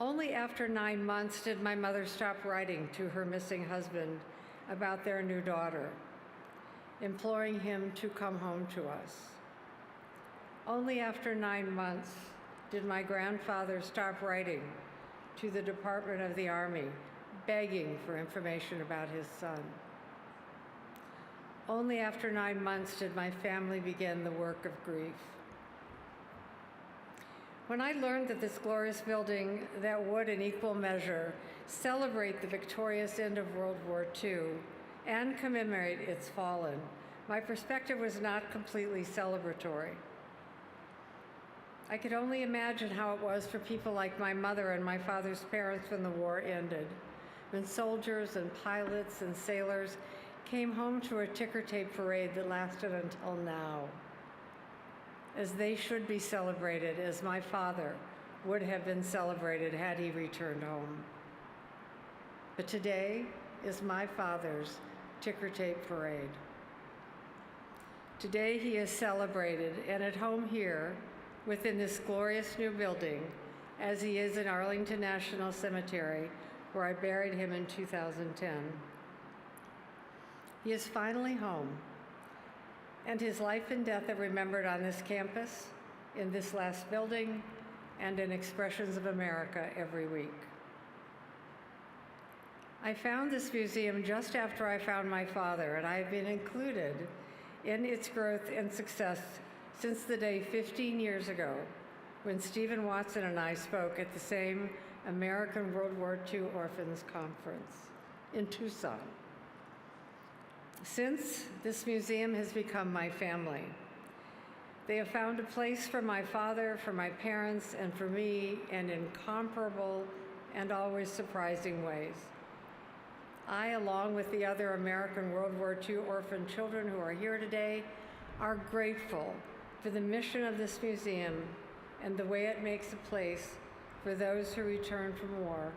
Only after 9 months did my mother stop writing to her missing husband about their new daughter, imploring him to come home to us. Only after 9 months did my grandfather stop writing to the Department of the Army, begging for information about his son. Only after 9 months did my family begin the work of grief. When I learned that this glorious building that would, in equal measure, celebrate the victorious end of World War II and commemorate its fallen, my perspective was not completely celebratory. I could only imagine how it was for people like my mother and my father's parents when the war ended, when soldiers and pilots and sailors came home to a ticker tape parade that lasted until now, as they should be celebrated, as my father would have been celebrated had he returned home. But today is my father's ticker tape parade. Today he is celebrated, and at home here, within this glorious new building, as he is in Arlington National Cemetery, where I buried him in 2010. He is finally home, and his life and death are remembered on this campus, in this last building, and in Expressions of America every week. I found this museum just after I found my father, and I have been included in its growth and success since the day 15 years ago when Stephen Watson and I spoke at the same American World War II Orphans Conference in Tucson. Since, this museum has become my family. They have found a place for my father, for my parents, and for me in incomparable and always surprising ways. I, along with the other American World War II orphan children who are here today, are grateful for the mission of this museum and the way it makes a place for those who returned from war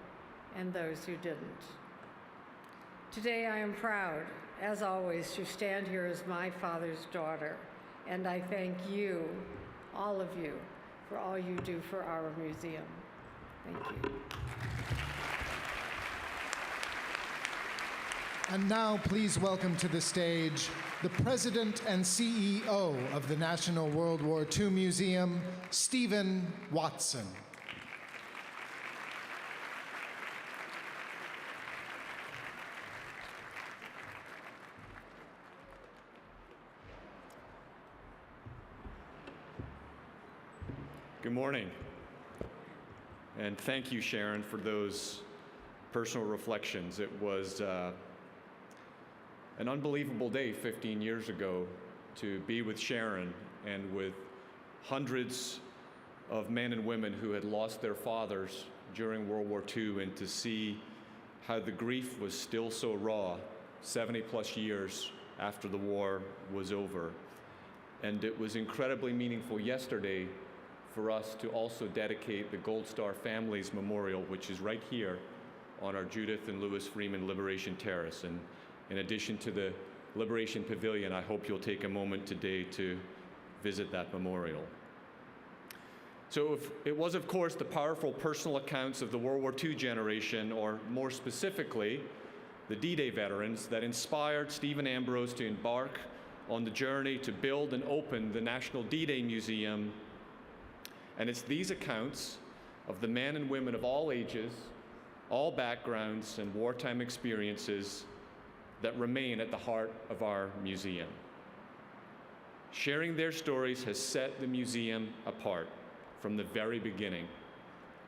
and those who didn't. Today I am proud, as always, to stand here as my father's daughter, and I thank you, all of you, for all you do for our museum. Thank you. And now please welcome to the stage the President and CEO of the National World War II Museum, Stephen Watson. Good morning. And thank you, Sharon, for those personal reflections. It was an unbelievable day 15 years ago to be with Sharon and with hundreds of men and women who had lost their fathers during World War II, and to see how the grief was still so raw 70 plus years after the war was over. And it was incredibly meaningful yesterday for us to also dedicate the Gold Star Families Memorial, which is right here on our Judith and Lewis Freeman Liberation Terrace. And in addition to the Liberation Pavilion, I hope you'll take a moment today to visit that memorial. So it was, of course, the powerful personal accounts of the World War II generation, or more specifically, the D-Day veterans, that inspired Stephen Ambrose to embark on the journey to build and open the National D-Day Museum. And it's these accounts of the men and women of all ages, all backgrounds, and wartime experiences that remain at the heart of our museum. Sharing their stories has set the museum apart from the very beginning,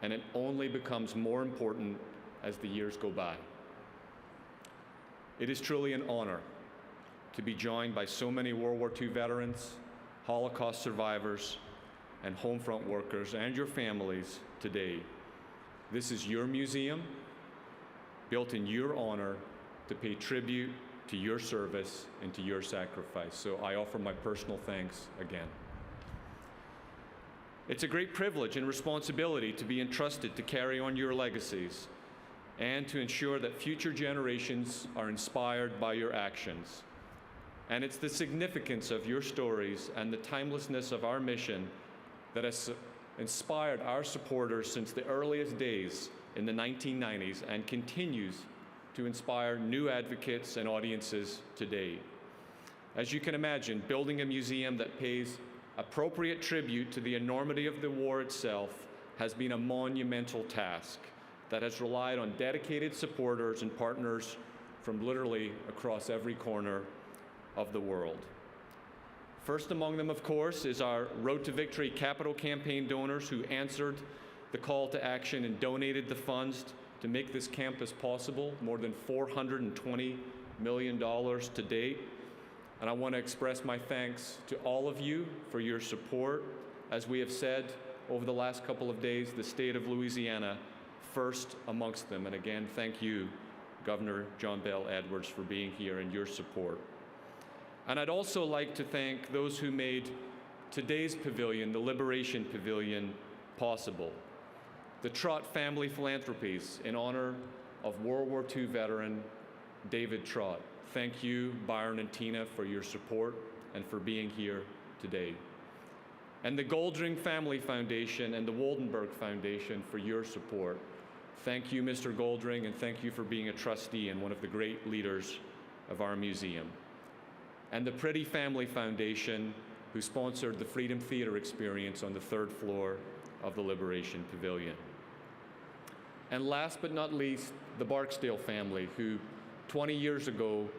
and it only becomes more important as the years go by. It is truly an honor to be joined by so many World War II veterans, Holocaust survivors, and home front workers and your families today. This is your museum, built in your honor to pay tribute to your service and to your sacrifice. So I offer my personal thanks again. It's a great privilege and responsibility to be entrusted to carry on your legacies and to ensure that future generations are inspired by your actions. And it's the significance of your stories and the timelessness of our mission that has inspired our supporters since the earliest days in the 1990s and continues to inspire new advocates and audiences today. As you can imagine, building a museum that pays appropriate tribute to the enormity of the war itself has been a monumental task that has relied on dedicated supporters and partners from literally across every corner of the world. First among them, of course, is our Road to Victory capital campaign donors who answered the call to action and donated the funds to make this campus possible, more than $420 million to date. And I want to express my thanks to all of you for your support. As we have said over the last couple of days, the state of Louisiana first amongst them. And again, thank you, Governor John Bell Edwards, for being here and your support. And I'd also like to thank those who made today's pavilion, the Liberation Pavilion, possible. The Trott Family Philanthropies in honor of World War II veteran David Trott. Thank you, Byron and Tina, for your support and for being here today. And the Goldring Family Foundation and the Woldenberg Foundation for your support. Thank you, Mr. Goldring, and thank you for being a trustee and one of the great leaders of our museum. And the Pretty Family Foundation, who sponsored the Freedom Theater experience on the 3rd floor of the Liberation Pavilion. And last but not least, the Barksdale family, who 20 years ago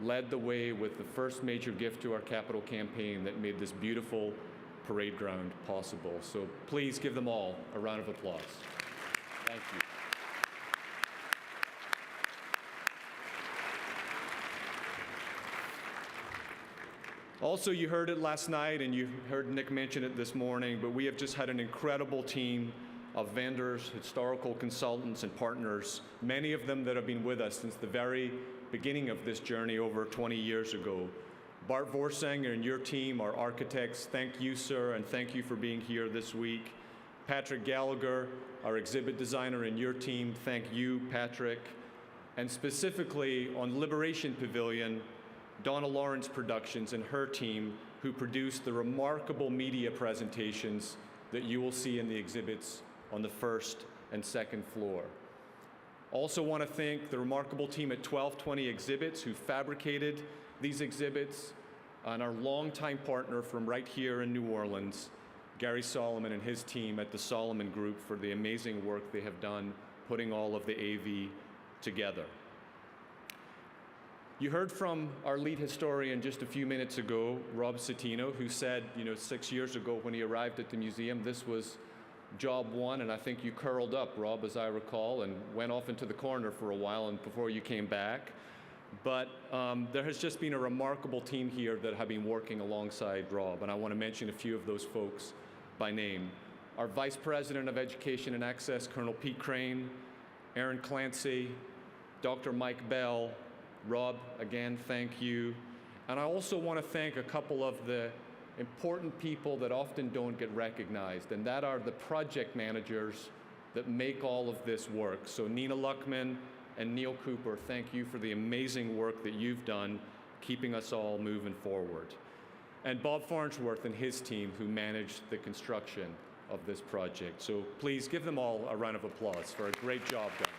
led the way with the first major gift to our capital campaign that made this beautiful parade ground possible. So please give them all a round of applause. Thank you. Also, you heard it last night and you heard Nick mention it this morning, but we have just had an incredible team of vendors, historical consultants, and partners, many of them that have been with us since the very beginning of this journey over 20 years ago. Bart Vorsanger and your team, our architects, thank you, sir, and thank you for being here this week. Patrick Gallagher, our exhibit designer, and your team, thank you, Patrick. And specifically on Liberation Pavilion, Donna Lawrence Productions and her team, who produced the remarkable media presentations that you will see in the exhibits on the 1st and 2nd floor. Also want to thank the remarkable team at 1220 Exhibits who fabricated these exhibits, and our longtime partner from right here in New Orleans, Gary Solomon and his team at the Solomon Group, for the amazing work they have done putting all of the AV together. You heard from our lead historian just a few minutes ago, Rob Citino, who said, 6 years ago when he arrived at the museum, this was job one, and I think you curled up, Rob, as I recall, and went off into the corner for a while and before you came back. But there has just been a remarkable team here that have been working alongside Rob, and I want to mention a few of those folks by name. Our Vice President of Education and Access, Colonel Pete Crane, Aaron Clancy, Dr. Mike Bell. Rob, again, thank you. And I also want to thank a couple of the important people that often don't get recognized, and that are the project managers that make all of this work. So Nina Luckman and Neil Cooper, thank you for the amazing work that you've done keeping us all moving forward. And Bob Farnsworth and his team, who managed the construction of this project. So please give them all a round of applause for a great job done.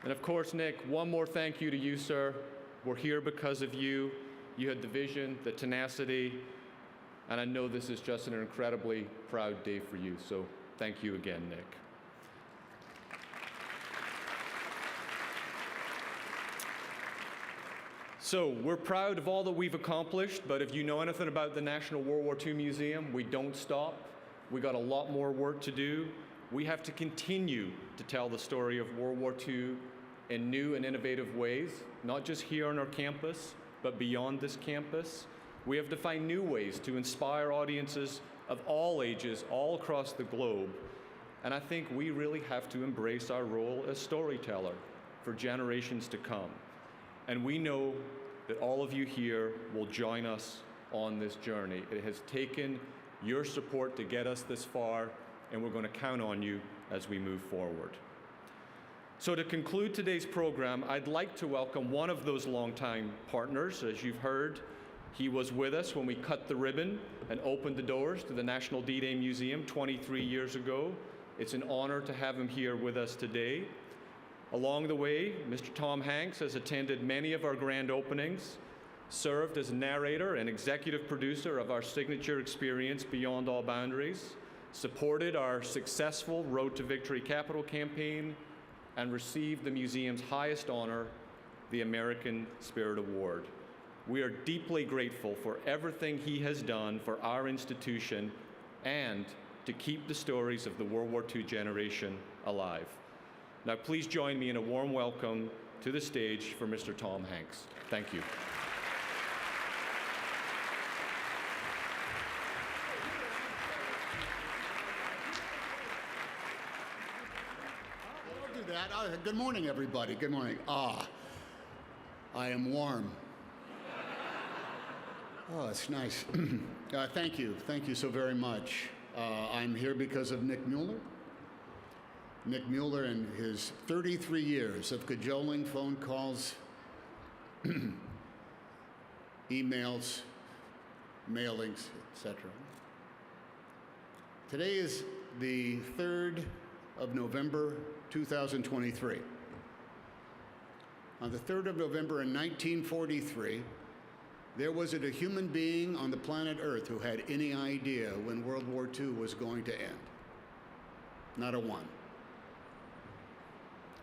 And of course, Nick, one more thank you to you, sir. We're here because of you. You had the vision, the tenacity, and I know this is just an incredibly proud day for you. So thank you again, Nick. So we're proud of all that we've accomplished, but if you know anything about the National World War II Museum, we don't stop. We got a lot more work to do. We have to continue to tell the story of World War II in new and innovative ways, not just here on our campus, but beyond this campus. We have to find new ways to inspire audiences of all ages, all across the globe. And I think we really have to embrace our role as storyteller for generations to come. And we know that all of you here will join us on this journey. It has taken your support to get us this far, and we're going to count on you as we move forward. So to conclude today's program, I'd like to welcome one of those longtime partners. As you've heard, he was with us when we cut the ribbon and opened the doors to the National D-Day Museum 23 years ago. It's an honor to have him here with us today. Along the way, Mr. Tom Hanks has attended many of our grand openings, served as narrator and executive producer of our signature experience, Beyond All Boundaries, supported our successful Road to Victory Capital campaign, and received the museum's highest honor, the American Spirit Award. We are deeply grateful for everything he has done for our institution and to keep the stories of the World War II generation alive. Now, please join me in a warm welcome to the stage for Mr. Tom Hanks. Thank you. I'll do that. Good morning, everybody. Good morning. I am warm. Oh, it's nice. Thank you. Thank you so very much. I'm here because of Nick Mueller. Nick Mueller and his 33 years of cajoling, phone calls, emails, mailings, etc. Today is the 3rd of November, 2023. On the 3rd of November in 1943, there wasn't a human being on the planet Earth who had any idea when World War II was going to end. Not a one.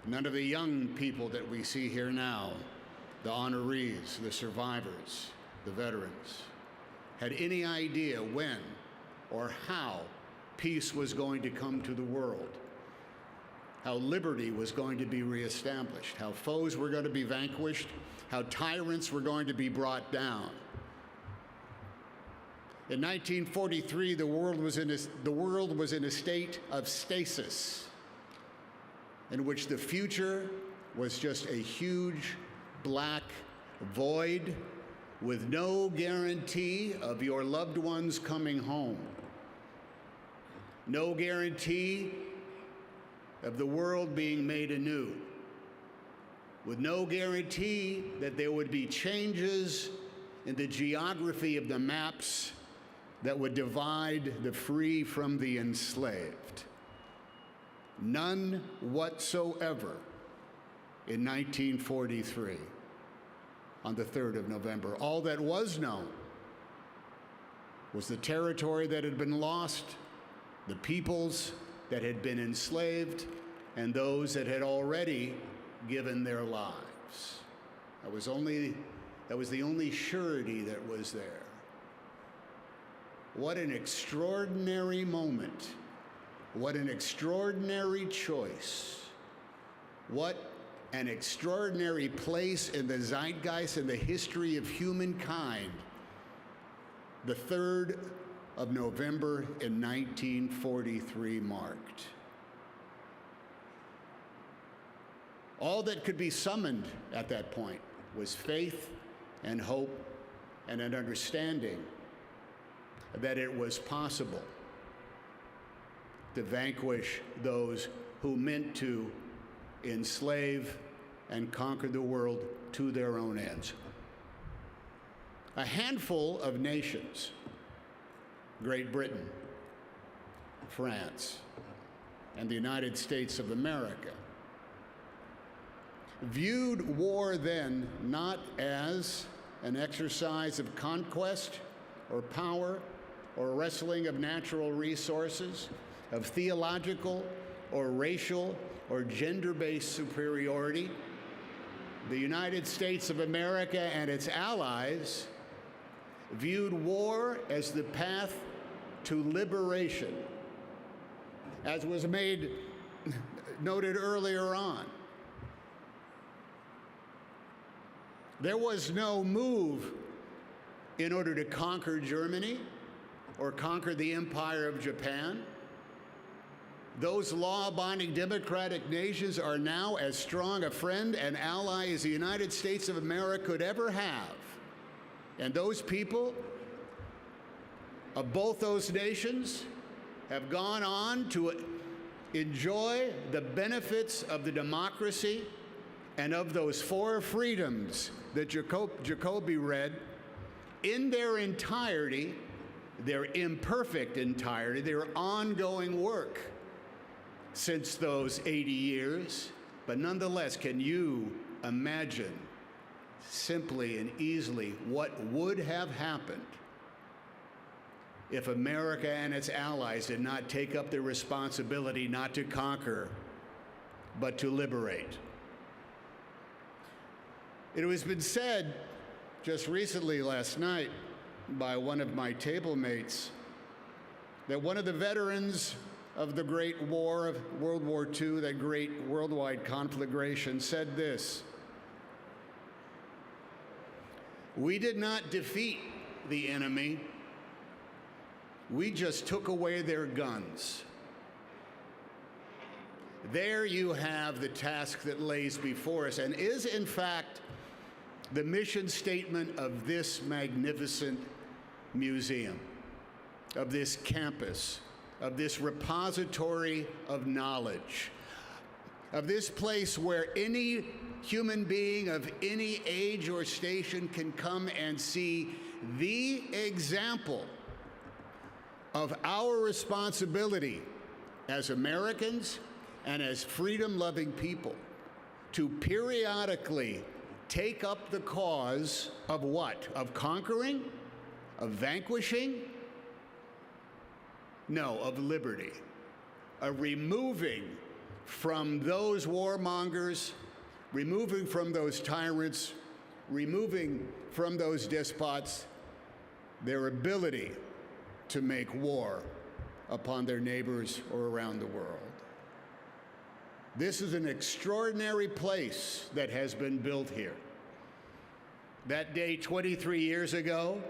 None of the young people that we see here now, the honorees, the survivors, the veterans, had any idea when or how peace was going to come to the world, how liberty was going to be reestablished, how foes were going to be vanquished, how tyrants were going to be brought down. In 1943, the world was in a state of stasis, in which the future was just a huge black void with no guarantee of your loved ones coming home. No guarantee of the world being made anew, with no guarantee that there would be changes in the geography of the maps that would divide the free from the enslaved. None whatsoever in 1943 on the 3rd of November. All that was known was the territory that had been lost, the peoples that had been enslaved, and those that had already given their lives. That was the only surety that was there. What an extraordinary moment. What an extraordinary choice. What an extraordinary place in the zeitgeist and the history of humankind. The 3rd of November in 1943 marked. All that could be summoned at that point was faith and hope and an understanding that it was possible to vanquish those who meant to enslave and conquer the world to their own ends. A handful of nations, Great Britain, France, and the United States of America, viewed war then not as an exercise of conquest or power or wrestling of natural resources, of theological or racial or gender-based superiority. The United States of America and its allies viewed war as the path to liberation, as was noted earlier on. There was no move in order to conquer Germany or conquer the Empire of Japan. Those law-abiding democratic nations are now as strong a friend and ally as the United States of America could ever have. And those people of both those nations have gone on to enjoy the benefits of the democracy and of those four freedoms that Jacoby read in their entirety, their imperfect entirety, their ongoing work since those 80 years. But nonetheless, can you imagine simply and easily what would have happened if America and its allies did not take up the responsibility not to conquer, but to liberate? It has been said just recently last night by one of my table mates that one of the veterans of the Great War of World War II, that great worldwide conflagration, said this: "We did not defeat the enemy, we just took away their guns." There you have the task that lays before us and is, in fact, the mission statement of this magnificent museum, of this campus, of this repository of knowledge, of this place where any human being of any age or station can come and see the example of our responsibility as Americans and as freedom-loving people to periodically take up the cause of what? Of conquering? Of vanquishing? No, of liberty. Of removing from those warmongers, removing from those tyrants, removing from those despots their ability to make war upon their neighbors or around the world. This is an extraordinary place that has been built here. That day 23 years ago,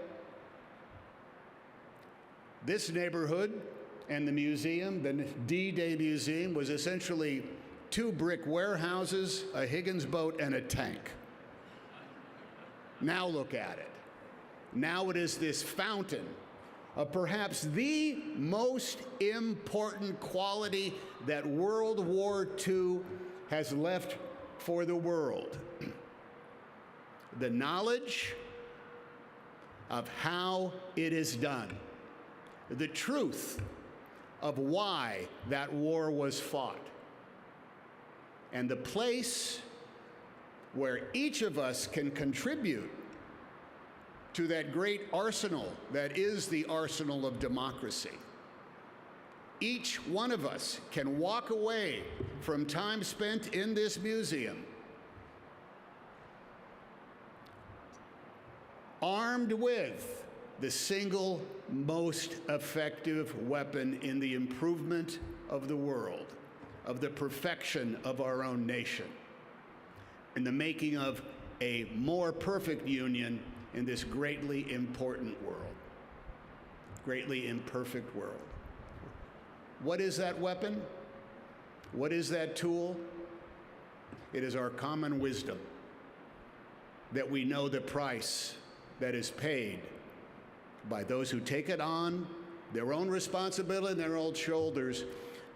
this neighborhood and the museum, the D-Day Museum, was essentially 2 brick warehouses, a Higgins boat, and a tank. Now look at it. Now it is this fountain of perhaps the most important quality that World War II has left for the world: the knowledge of how it is done, the truth of why that war was fought, and the place where each of us can contribute to that great arsenal that is the arsenal of democracy. Each one of us can walk away from time spent in this museum armed with the single most effective weapon in the improvement of the world, of the perfection of our own nation, in the making of a more perfect union in this greatly important world, greatly imperfect world. What is that weapon? What is that tool? It is our common wisdom, that we know the price that is paid by those who take it on their own responsibility and their own shoulders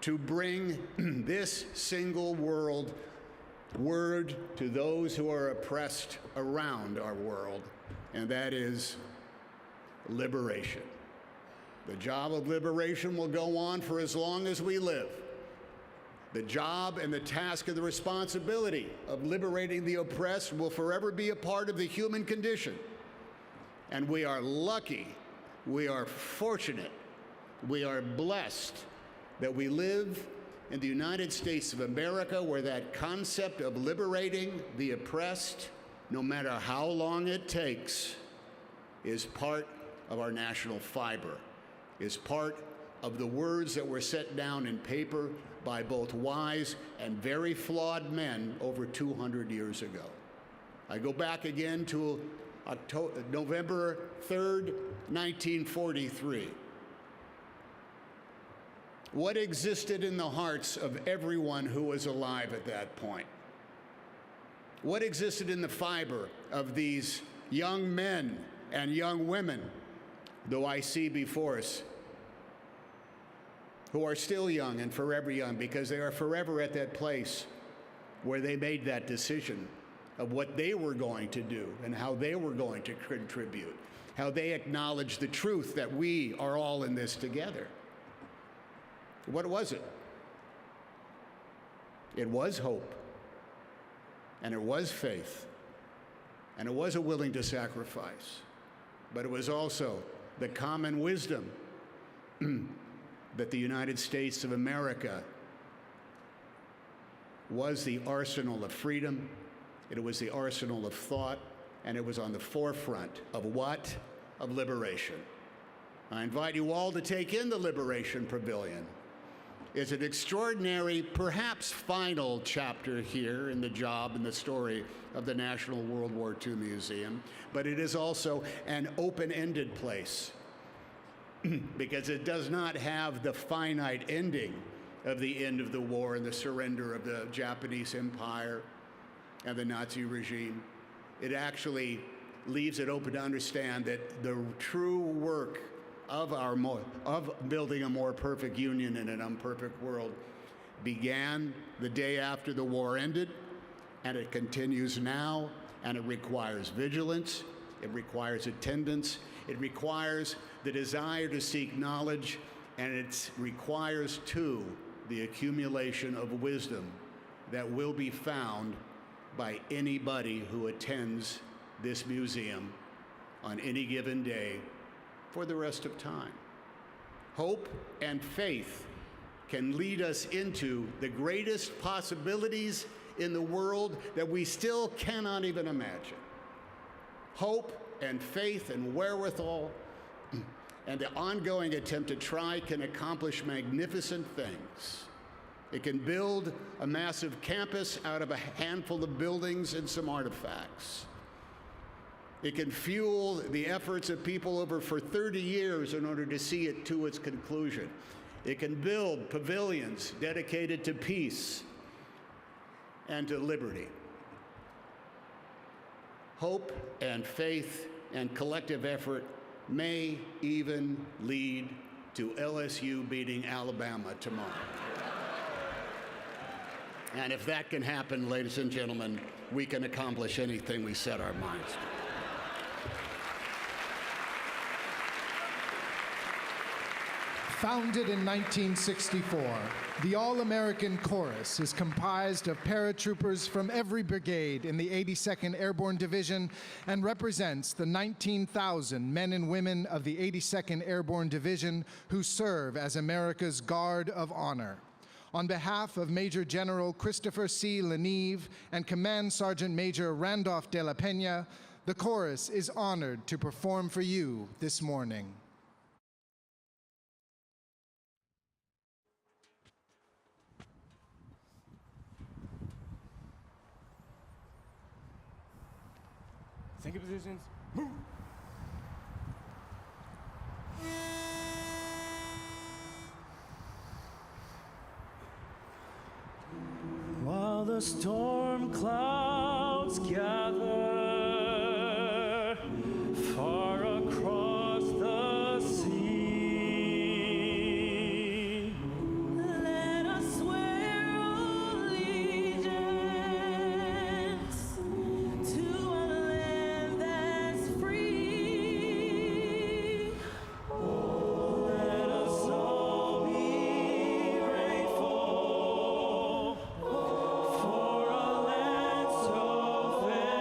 to bring this single world word to those who are oppressed around our world, and that is liberation. The job of liberation will go on for as long as we live. The job and the task and the responsibility of liberating the oppressed will forever be a part of the human condition. And we are lucky, we are fortunate, we are blessed that we live in the United States of America, where that concept of liberating the oppressed, no matter how long it takes, is part of our national fiber, is part of the words that were set down in paper by both wise and very flawed men over 200 years ago. I go back again to November 3rd, 1943. What existed in the hearts of everyone who was alive at that point? What existed in the fiber of these young men and young women, though I see before us, who are still young and forever young, because they are forever at that place where they made that decision of what they were going to do and how they were going to contribute, how they acknowledged the truth that we are all in this together. What was it? It was hope, and it was faith, and it was a willing to sacrifice, but it was also the common wisdom that the United States of America was the arsenal of freedom, it was the arsenal of thought, and it was on the forefront of what? Of liberation. I invite you all to take in the Liberation Pavilion. It's an extraordinary, perhaps final chapter here in the job and the story of the National World War II Museum, but it is also an open-ended place because it does not have the finite ending of the end of the war and the surrender of the Japanese Empire and the Nazi regime. It actually leaves it open to understand that the true work of building a more perfect union in an imperfect world began the day after the war ended, and it continues now, and it requires vigilance, it requires attendance, it requires the desire to seek knowledge, and it requires, too, the accumulation of wisdom that will be found by anybody who attends this museum on any given day for the rest of time. Hope and faith can lead us into the greatest possibilities in the world that we still cannot even imagine. Hope and faith and wherewithal and the ongoing attempt to try can accomplish magnificent things. It can build a massive campus out of a handful of buildings and some artifacts. It can fuel the efforts of people over for 30 years in order to see it to its conclusion. It can build pavilions dedicated to peace and to liberty. Hope and faith and collective effort may even lead to LSU beating Alabama tomorrow. And if that can happen, ladies and gentlemen, we can accomplish anything we set our minds to. Founded in 1964, the All-American Chorus is comprised of paratroopers from every brigade in the 82nd Airborne Division and represents the 19,000 men and women of the 82nd Airborne Division who serve as America's Guard of Honor. On behalf of Major General Christopher C. Leneve and Command Sergeant Major Randolph de la Pena, the chorus is honored to perform for you this morning. Sinking positions, move. While the storm clouds gather far across the sea, let us swear allegiance to a land that's free. Oh, let us all be grateful for a land so fair.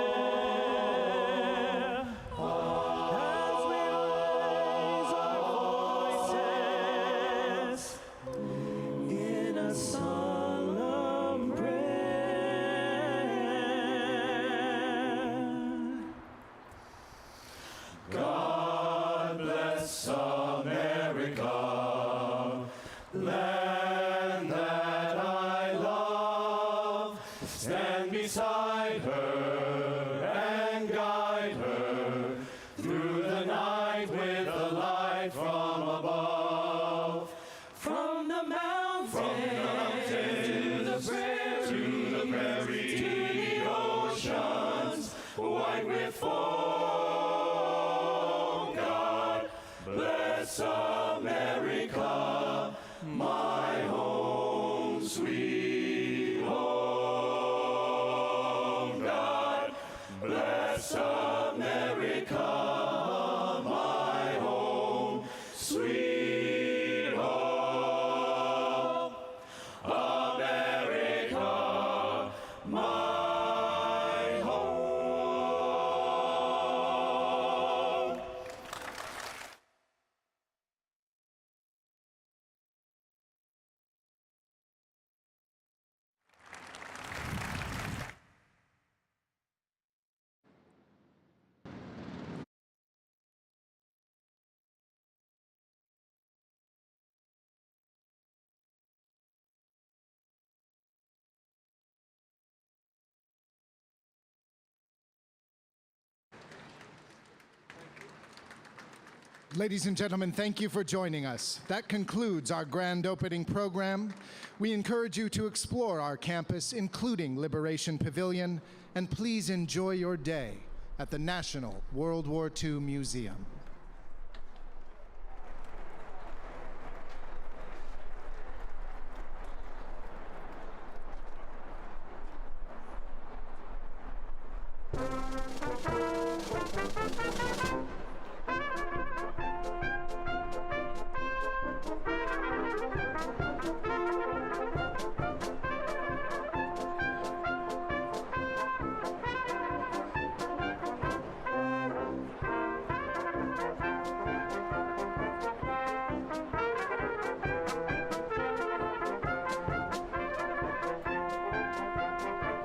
her and guide her through the night with a light from above. From the mountain to the prairie, to the oceans white with foam. God bless America, my home, sweet home. God bless America, my home, sweet home. America, my home. Ladies and gentlemen, thank you for joining us. That concludes our grand opening program. We encourage you to explore our campus, including Liberation Pavilion, and please enjoy your day at the National WWII Museum.